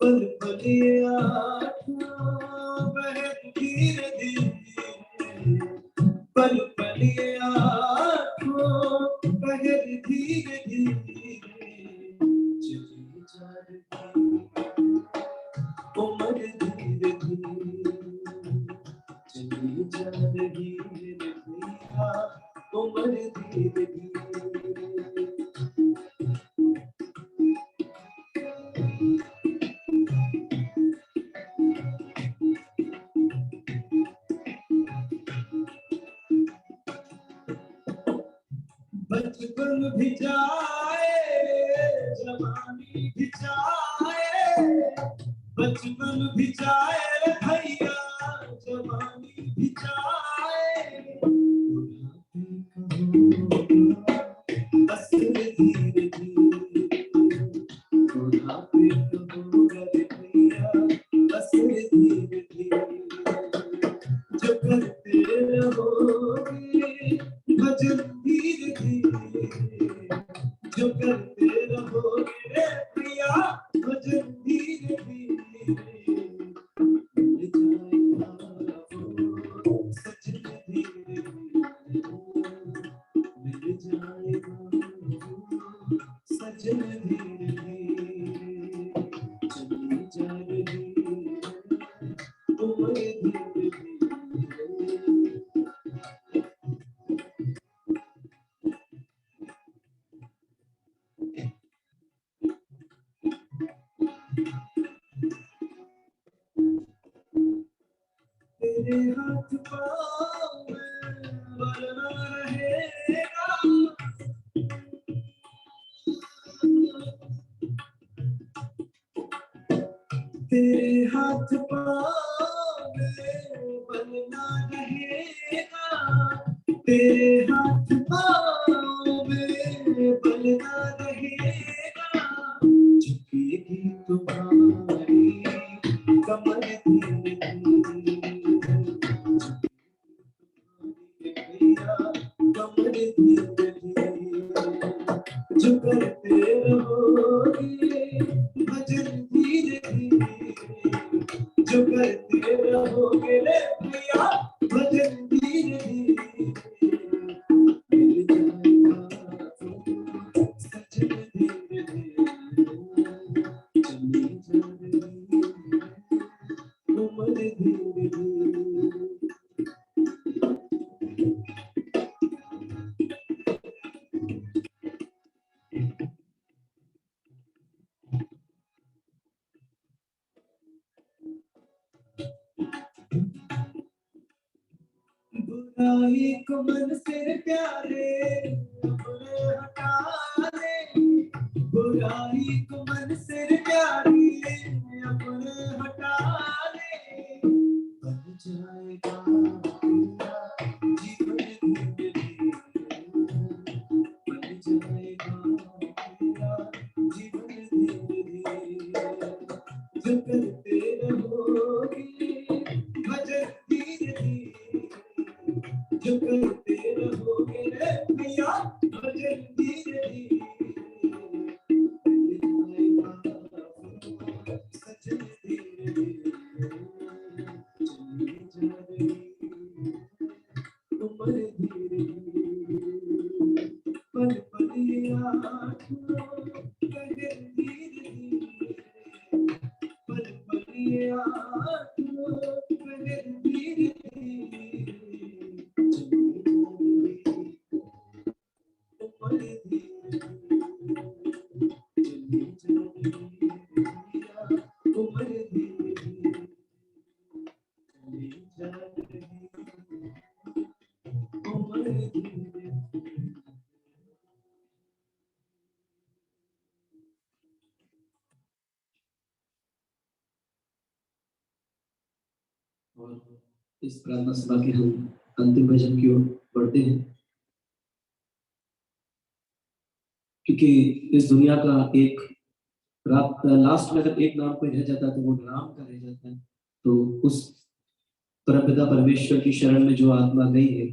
पल पल ये आँखों बहे धीरे धीरे, पल पल ये आँखों बहे धीरे धीरे, चली जा रही उम्र धीरे धीरे, चली जा रही है भैया उम्र धीरे धीरे। बचपन भी जाए जवानी भी जाए, बचपन भी जाए रे भैया जवानी भी जाए, असर धीरे धीरे, बुढ़ापे कहोगा रे भैया असर धीरे धीरे, जो करते रहोगे भजन धीरे धीरे, जो करते रहोगे रे भैया भजन धीरे धीरे, मिल जाएगा वो सजन धीरे धीरे, मिल जाएगा वो सजन धीरे धीरे, चली जा रही है उम्र धीरे धीरे। तेरे हाथ पाँव में बना रहेगा, तेरे हाथ पाँव में बना रहेगा, तेरे हाथ पाँव में बना रहेगा, झुकेगी तुम्हारी कमर धीरे धीरे, भैया कमर धीरे धीरे, जो करते रहोगे भजन धीरे धीरे, जो करते रहोगे रे भैया भजन धीरे धीरे, मिल जाएगा वो सजन धीरे धीरे, चली जा रही है उम्र धीरे धीरे। बुराई को मन से प्यारे अपने हटा ले, बुराई को मन से प्यारे अपने हटा ले, बन जाएगा तेरा जीवन धीरे धीरे, बन जाएगा तेरा जीवन धीरे धीरे, जो करते रहोगे भजन धीरे धीरे, जो करते रहोगे रे भैया भजन धीरे धीरे, मिल जाएगा वो सजन धीरे धीरे, चली जा रही है उम्र धीरे धीरे, पल पल ये आँखों बहे धीरे धीरे, पल पल ये आँखों बहे धीरे धीरे, चली जा रही उम्र धीरे धीरे, चली जा रही है उम्र धीरे धीरे, चली जा रही उम्र धीरे धीरे। और इस प्रार्थना सभा के हम अंतिम भजन की ओर बढ़ते हैं, क्योंकि इस दुनिया का एक लास्ट में अगर एक नाम कोई रह जाता है तो वो राम का रह जाता है। तो उस परमपिता परमेश्वर की शरण में जो आत्मा गई है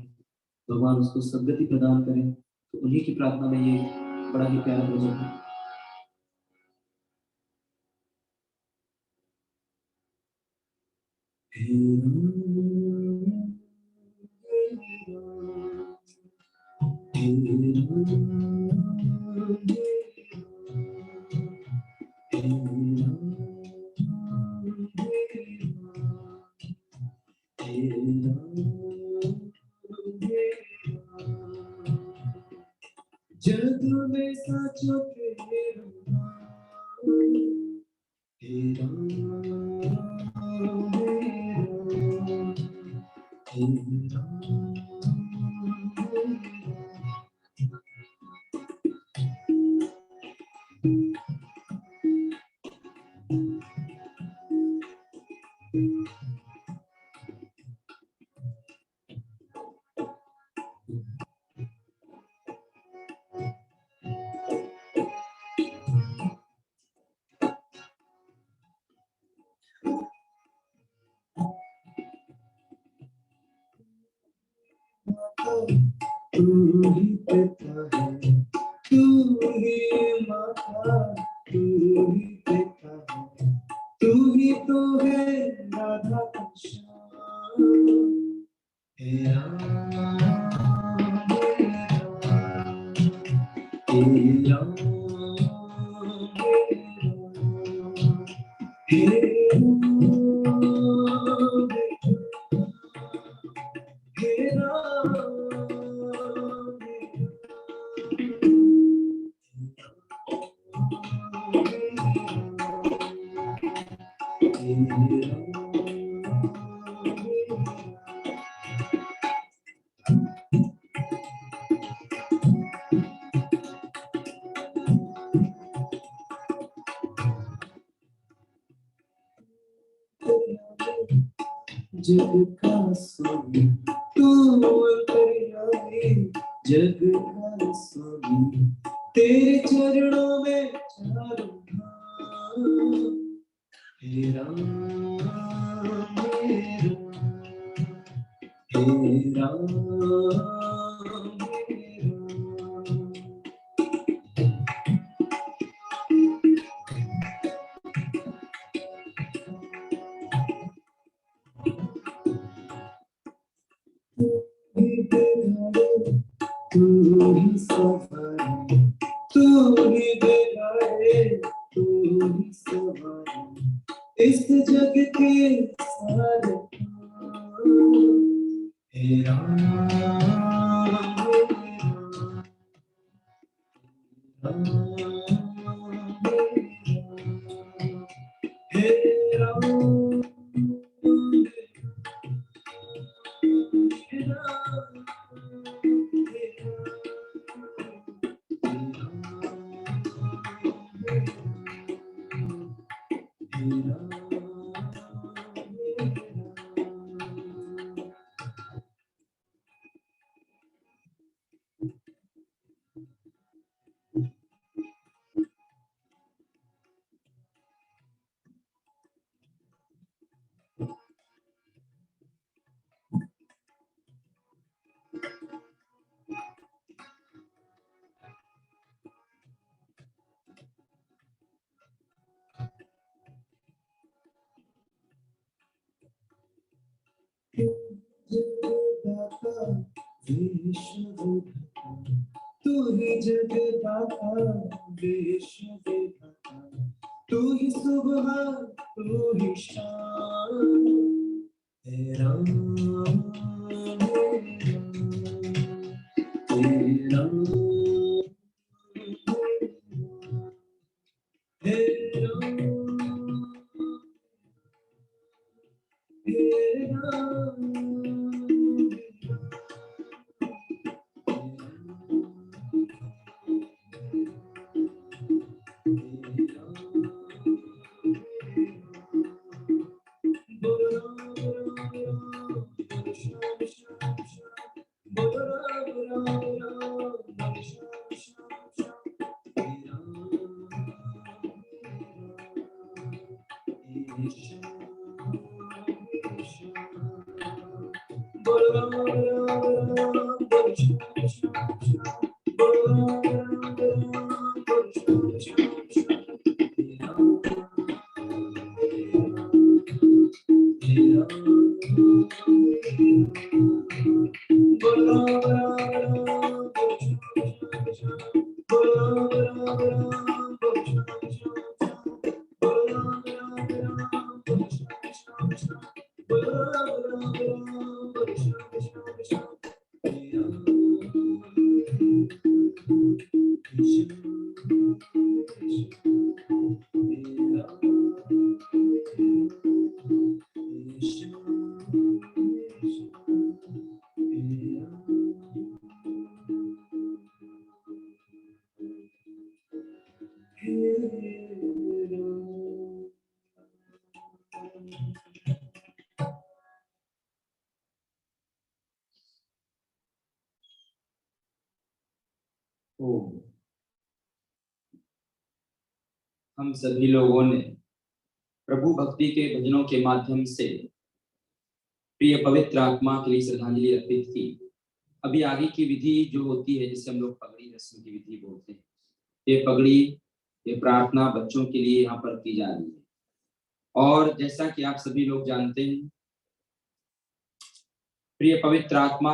भगवान उसको सद्गति प्रदान करें। तो उन्हीं की प्रार्थना में ये बड़ा ही प्यारा भजन है। जग में साचो तेरा तू ही पिता है, तू ही माता, तू ही पिता है, तू ही तो है राधा कृष्ण। हे राम, हे राम, हे जग का स्वामी तू अंतर्यामी, जग का स्वामी तेरे चरणों में चारों धाम। हे राम, हे राम, हे राम, हे राम। तू ही सवारी, तू ही बिगाड़े, तू ही सवारी इस जग के सारे काम। हे राम, हे राम, हे राम, तू ही जगदाता विश्व विधाता, तू ही सुबह तू ही शाम। हे राम, हे राम, हे राम, हे राम, ओम। हम सभी लोगों ने प्रभु भक्ति के भजनों के माध्यम से प्रिय पवित्र आत्मा के लिए श्रद्धांजलि अर्पित की। अभी आगे की विधि जो होती है जिसे हम लोग पगड़ी रस्म की विधि बोलते हैं, ये पगड़ी, ये प्रार्थना बच्चों के लिए यहाँ पर की जा रही है। और जैसा कि आप सभी लोग जानते हैं, प्रिय पवित्र आत्मा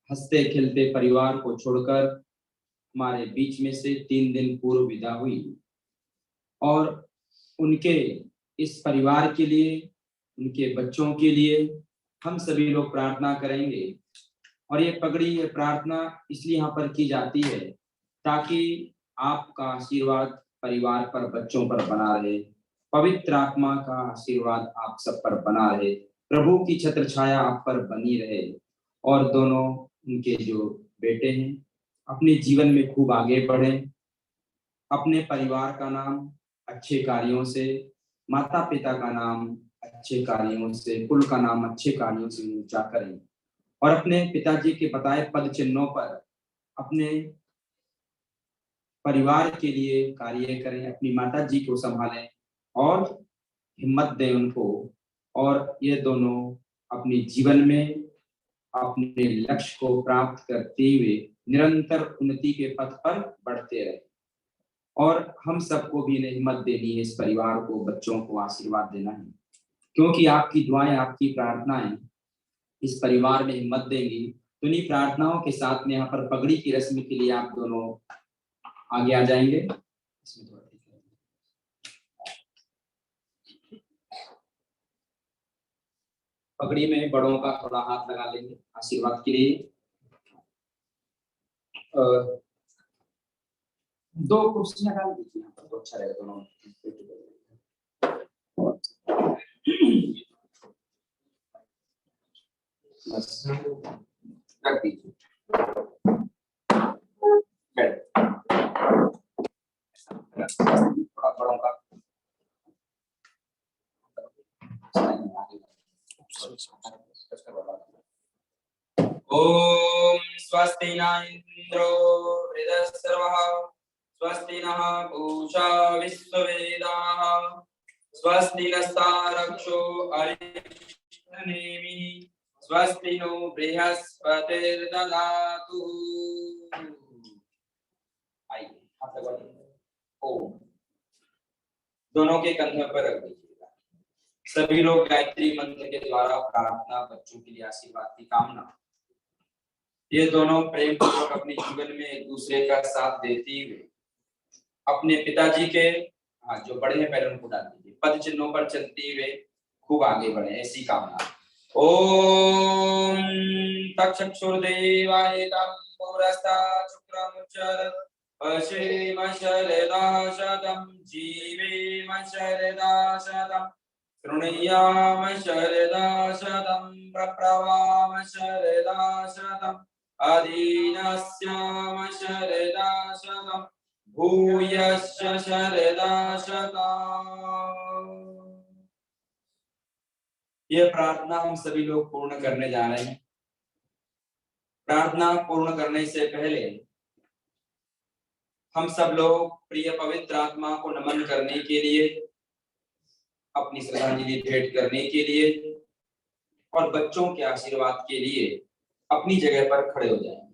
हंसते खेलते परिवार को छोड़कर हमारे बीच में से 3 दिन पूर्व विदा हुई और उनके इस परिवार के लिए, उनके बच्चों के लिए हम सभी लोग प्रार्थना करेंगे। और ये पगड़ी, ये प्रार्थना इसलिए यहाँ पर की जाती है ताकि आपका आशीर्वाद परिवार पर, बच्चों पर बना रहे, पवित्र आत्मा का आशीर्वाद आप सब पर बना रहे, प्रभु की छत्र छाया आप पर बनी रहे और दोनों उनके जो बेटे हैं अपने जीवन में खूब आगे बढ़े, अपने परिवार का नाम अच्छे कार्यों से, माता पिता का नाम अच्छे कार्यों से, कुल का नाम अच्छे कार्यों से ऊंचा करें और अपने पिताजी के बताए पद चिन्हों पर अपने परिवार के लिए कार्य करें, अपनी माता जी को संभालें और हिम्मत दें उनको, और ये दोनों अपने जीवन में अपने लक्ष्य को प्राप्त करते हुए निरंतर उन्नति के पथ पर बढ़ते रहे। और हम सबको भी इन्हें हिम्मत देनी है, इस परिवार को, बच्चों को आशीर्वाद देना है, क्योंकि आपकी दुआएं, आपकी प्रार्थनाएं इस परिवार में हिम्मत देंगी। तो इन्हीं प्रार्थनाओं के साथ में यहाँ पर पगड़ी की रस्म के लिए आप दोनों आगे आ जाएंगे। पगड़ी में बड़ों का थोड़ा हाथ लगा लेंगे आशीर्वाद के लिए। 2 कुर्सियां डाल दीजिए यहाँ पर, तो अच्छा रहेगा दोनों। बस रख दीजिए, थोड़ा बड़ों का ओम स्वस्ति न इंद्रो वृद्धस्रवः स्वस्ति नः पूषा विश्ववेदाः स्वस्ति नस्तारक्षो अरिष्टनेमिः स्वस्ति नो बृहस्पतिर्दधातु। आइए हाथ लगा दीजिए। ओम दोनों के कंधों पर रख दीजिएगा। सभी लोग गायत्री मंत्र के द्वारा प्रार्थना, बच्चों के लिए आशीर्वाद की कामना। ये दोनों प्रेम पूर्वक अपने जीवन में एक दूसरे का साथ देते हुए अपने पिताजी के जो बड़े हैं पहले उनको डाल दीजिए, पद चिन्हों पर चलते हुए खूब आगे बढ़े, ऐसी कामना। ओम तक्षुर्देवाय तम पुरस्ता शुक्रमुच्चर पश्येम शरदा शतम जीवेम शरदा शतम शृणुयाम शरदा शतम प्रप्रवाम शरदा शतम अधीनस्याम शरदा शतम भूयश्च शरदा शतम्। यह प्रार्थना हम सभी लोग पूर्ण करने जा रहे हैं। प्रार्थना पूर्ण करने से पहले हम सब लोग प्रिय पवित्र आत्मा को नमन करने के लिए, अपनी श्रद्धांजलि भेंट करने के लिए और बच्चों के आशीर्वाद के लिए अपनी जगह पर खड़े हो जाएंगे।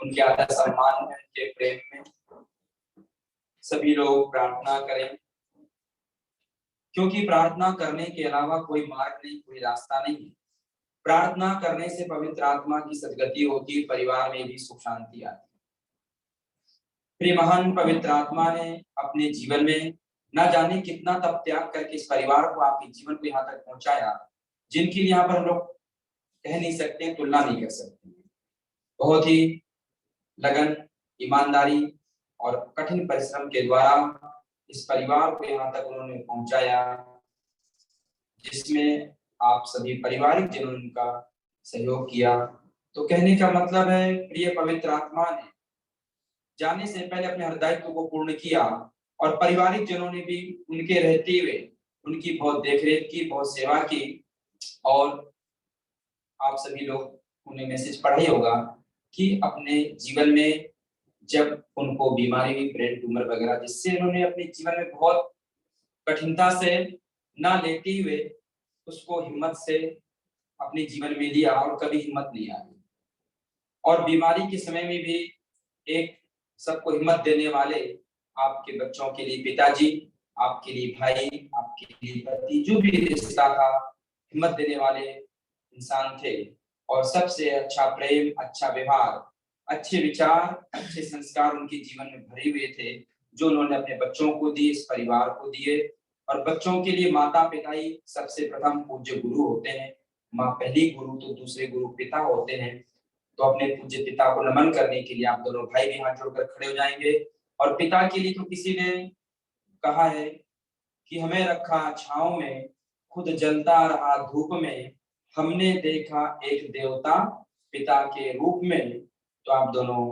उनके आदर सम्मान में, उनके प्रेम में सभी लोग प्रार्थना करें, क्योंकि प्रार्थना करने के अलावा कोई मार्ग नहीं, कोई रास्ता नहीं है। प्रार्थना करने से पवित्र आत्मा की सद्गति होती है, परिवार में भी सुख शांति आती है। प्रिय महान पवित्र आत्मा ने अपने जीवन में ना जाने कितना तप त्याग करके इस परिवार को, आपके जीवन को यहाँ तक पहुंचाया, जिनके लिए यहाँ पर हम लोग कह नहीं सकते, तुलना नहीं कर सकते। बहुत ही लगन, ईमानदारी और कठिन परिश्रम के द्वारा इस परिवार को यहाँ तक उन्होंने पहुंचाया, जिसमें आप सभी पारिवारिक जनों ने उनका सहयोग किया। तो कहने का मतलब है, प्रिय पवित्र आत्मा ने जाने से पहले अपने हृदयत्व को पूर्ण किया और पारिवारिक जनों ने भी उनके रहते हुए उनकी बहुत देखरेख की, बहुत सेवा की। और आप सभी लोग उन्हें मैसेज पढ़ा ही होगा कि अपने जीवन में जब उनको बीमारी हुई, ब्रेन ट्यूमर वगैरह, जिससे उन्होंने अपने जीवन में बहुत कठिनता से ना लेते हुए उसको हिम्मत से अपने जीवन में लिया और कभी हिम्मत नहीं आई। और बीमारी के समय में भी एक सबको हिम्मत देने वाले, आपके बच्चों के लिए पिताजी, आपके लिए भाई, आपके लिए पति, जो भी रिश्ता था, हिम्मत देने वाले इंसान थे। और सबसे अच्छा प्रेम, अच्छा व्यवहार, अच्छे विचार, अच्छे संस्कार उनके जीवन में भरे हुए थे, जो उन्होंने अपने बच्चों को दिए, इस परिवार को दिए। और बच्चों के लिए माता पिता ही सबसे प्रथम पूज्य गुरु होते हैं। माँ पहली गुरु, तो दूसरे गुरु पिता होते हैं। तो अपने पूज्य पिता को नमन करने के लिए आप दोनों भाई भी हाथ जोड़कर खड़े हो जाएंगे। और पिता के लिए तो किसी ने कहा है कि हमें रखा छांव में, खुद जलता रहा धूप में, हमने देखा एक देवता पिता के रूप में। तो आप दोनों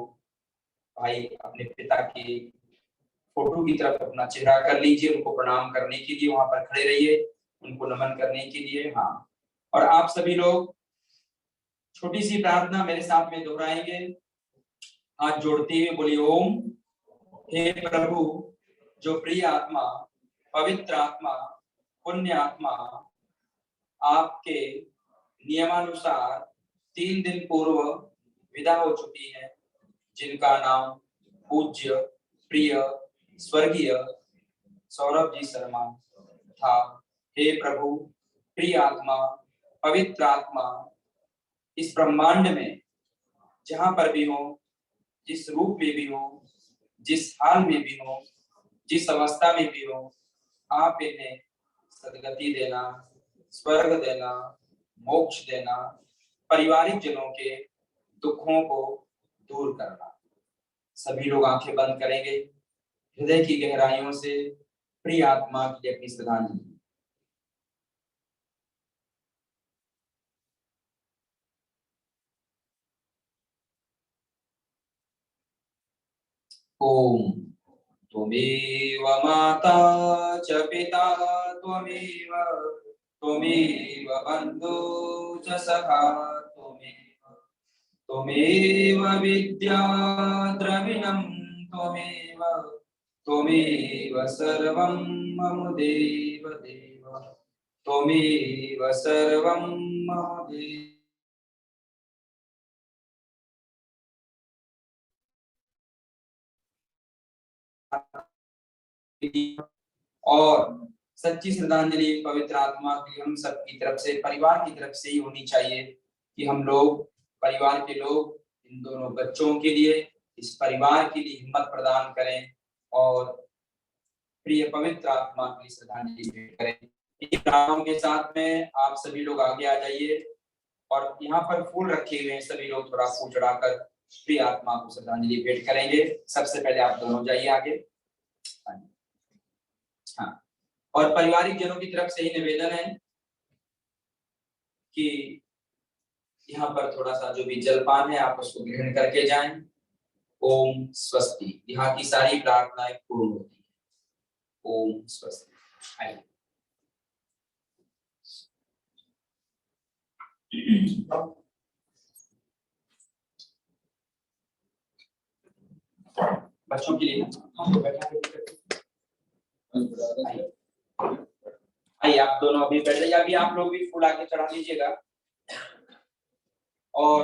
भाई अपने पिता की फोटो की तरफ अपना चेहरा कर लीजिए, उनको प्रणाम करने के लिए वहां पर खड़े रहिए, उनको नमन करने के लिए। हाँ, और आप सभी लोग छोटी सी प्रार्थना मेरे साथ में दोहराएंगे, हाथ जोड़ते हुए बोलिए ओम। हे प्रभु, जो प्रिय आत्मा, पवित्र आत्मा, पुण्य आत्मा आपके नियमानुसार 3 दिन पूर्व विदा हो चुकी है, जिनका नाम पूज्य प्रिय स्वर्गीय सौरभ जी शर्मा था। हे प्रभु, प्रिय आत्मा, पवित्र आत्मा, इस ब्रह्मांड में जहां पर भी हो, जिस रूप में भी हो, जिस हाल में भी हो, जिस अवस्था में भी हो, आप इन्हें सद्गति देना, स्वर्ग देना, मोक्ष देना, पारिवारिक जनों के दुखों को दूर करना। सभी लोग आंखें बंद करेंगे, हृदय की गहराइयों से प्रिय आत्मा की अपनी श्रद्धांजलि। ओम। त्वमेव माता च पिता त्वमेव, त्वमेव बन्धु च सखा त्वमेव, त्वमेव विद्या द्रविणं त्वमेव, त्वमेव सर्वं मम देव देव, त्वमेव सर्वं मम देव। और सच्ची श्रद्धांजलि पवित्र आत्मा की हम सब की तरफ से, परिवार की तरफ से ही होनी चाहिए कि हम लोग, परिवार के लोग, इन दोनों बच्चों के लिए, इस परिवार के लिए हिम्मत प्रदान करें और प्रिय पवित्र आत्मा की श्रद्धांजलि भेंट करें। इन प्रार्थनाओं के साथ में आप सभी लोग आगे आ जाइए और यहाँ पर फूल रखे हुए हैं, सभी लोग थोड़ा फूल चढ़ाकर प्रिय आत्मा को श्रद्धांजलि भेंट करेंगे। सबसे पहले आप दोनों जाइए आगे। हाँ, और पारिवारिक जनों की तरफ से ही निवेदन है कि यहाँ पर थोड़ा सा जो भी जलपान है आप उसको ग्रहण करके जाएं। ओम स्वस्ति। यहाँ की सारी प्रार्थनाएं पूर्ण होती है। ओम स्वस्ति। आइए। बच्चों के लिए आइए आप दोनों अभी बैठ जाइए, अभी आप लोग भी फूल आके चढ़ा दीजिएगा और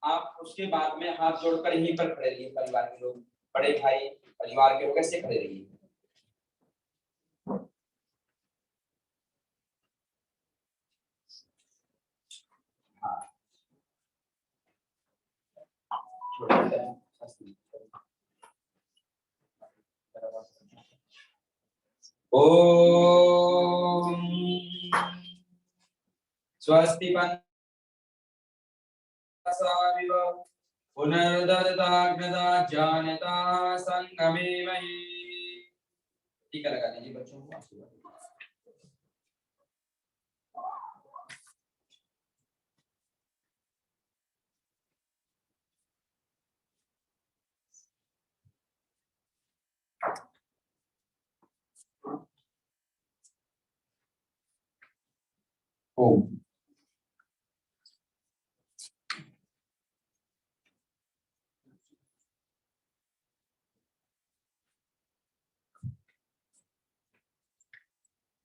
आप उसके बाद में हाथ जोड़कर यहीं पर खड़े रहिए। परिवार के लोग, बड़े भाई, परिवार के लोग ऐसे खड़े रहिए। ओम स्वस्ति पंचसाविव पुनर्दत्ताग्नदा जानता संगमे मयि। टीका लगा दीजिए बच्चों को आशीर्वाद। ओम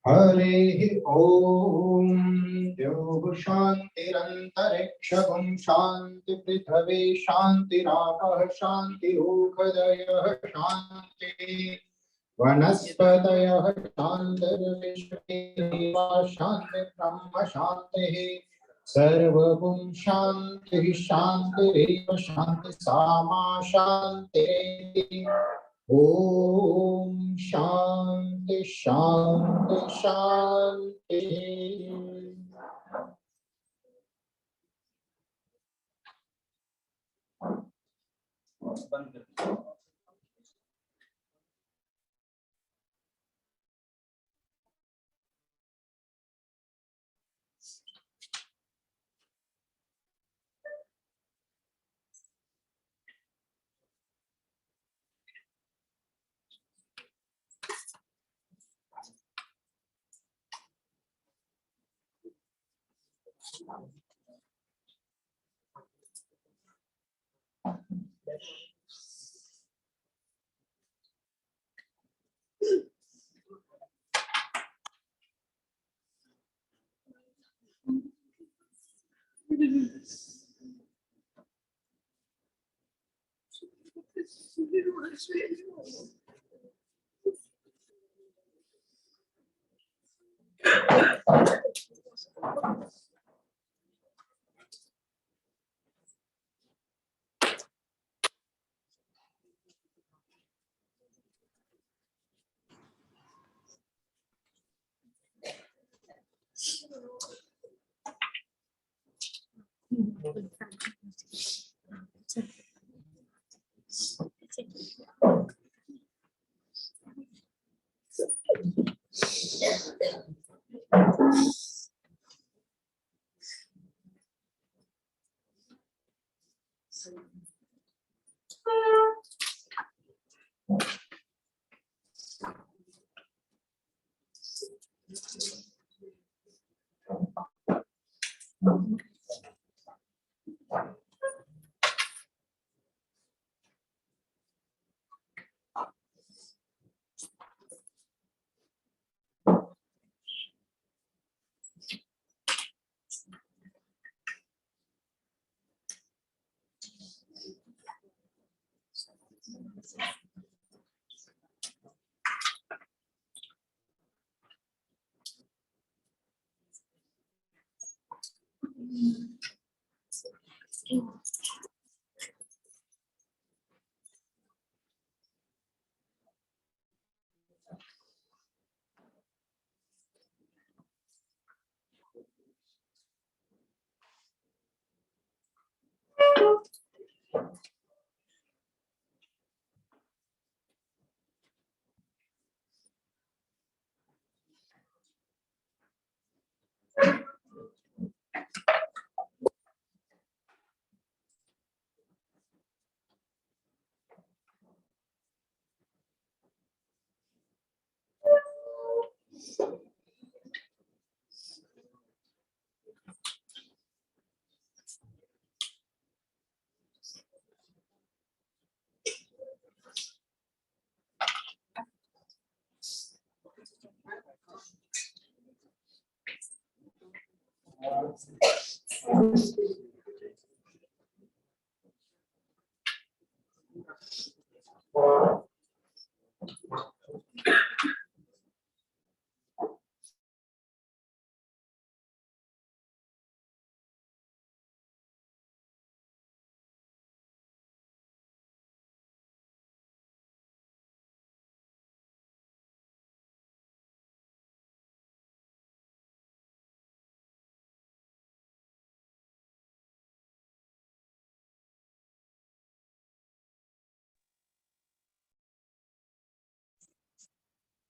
हरे ओम द्यौः शान्तिरन्तरिक्षगुं शान्ति पृथ्वी शान्तिरापः शान्तिरोषधयः शान्तिः वनस्पतयः शान्तिर्विश्वेदेवा शान्तिर्ब्रह्म शान्तिः सर्वगुं शान्तिः शान्तिरेव शान्तिः सामा शान्तिरेति। ओम शांति शांति शांति। बंद कर दीजिए।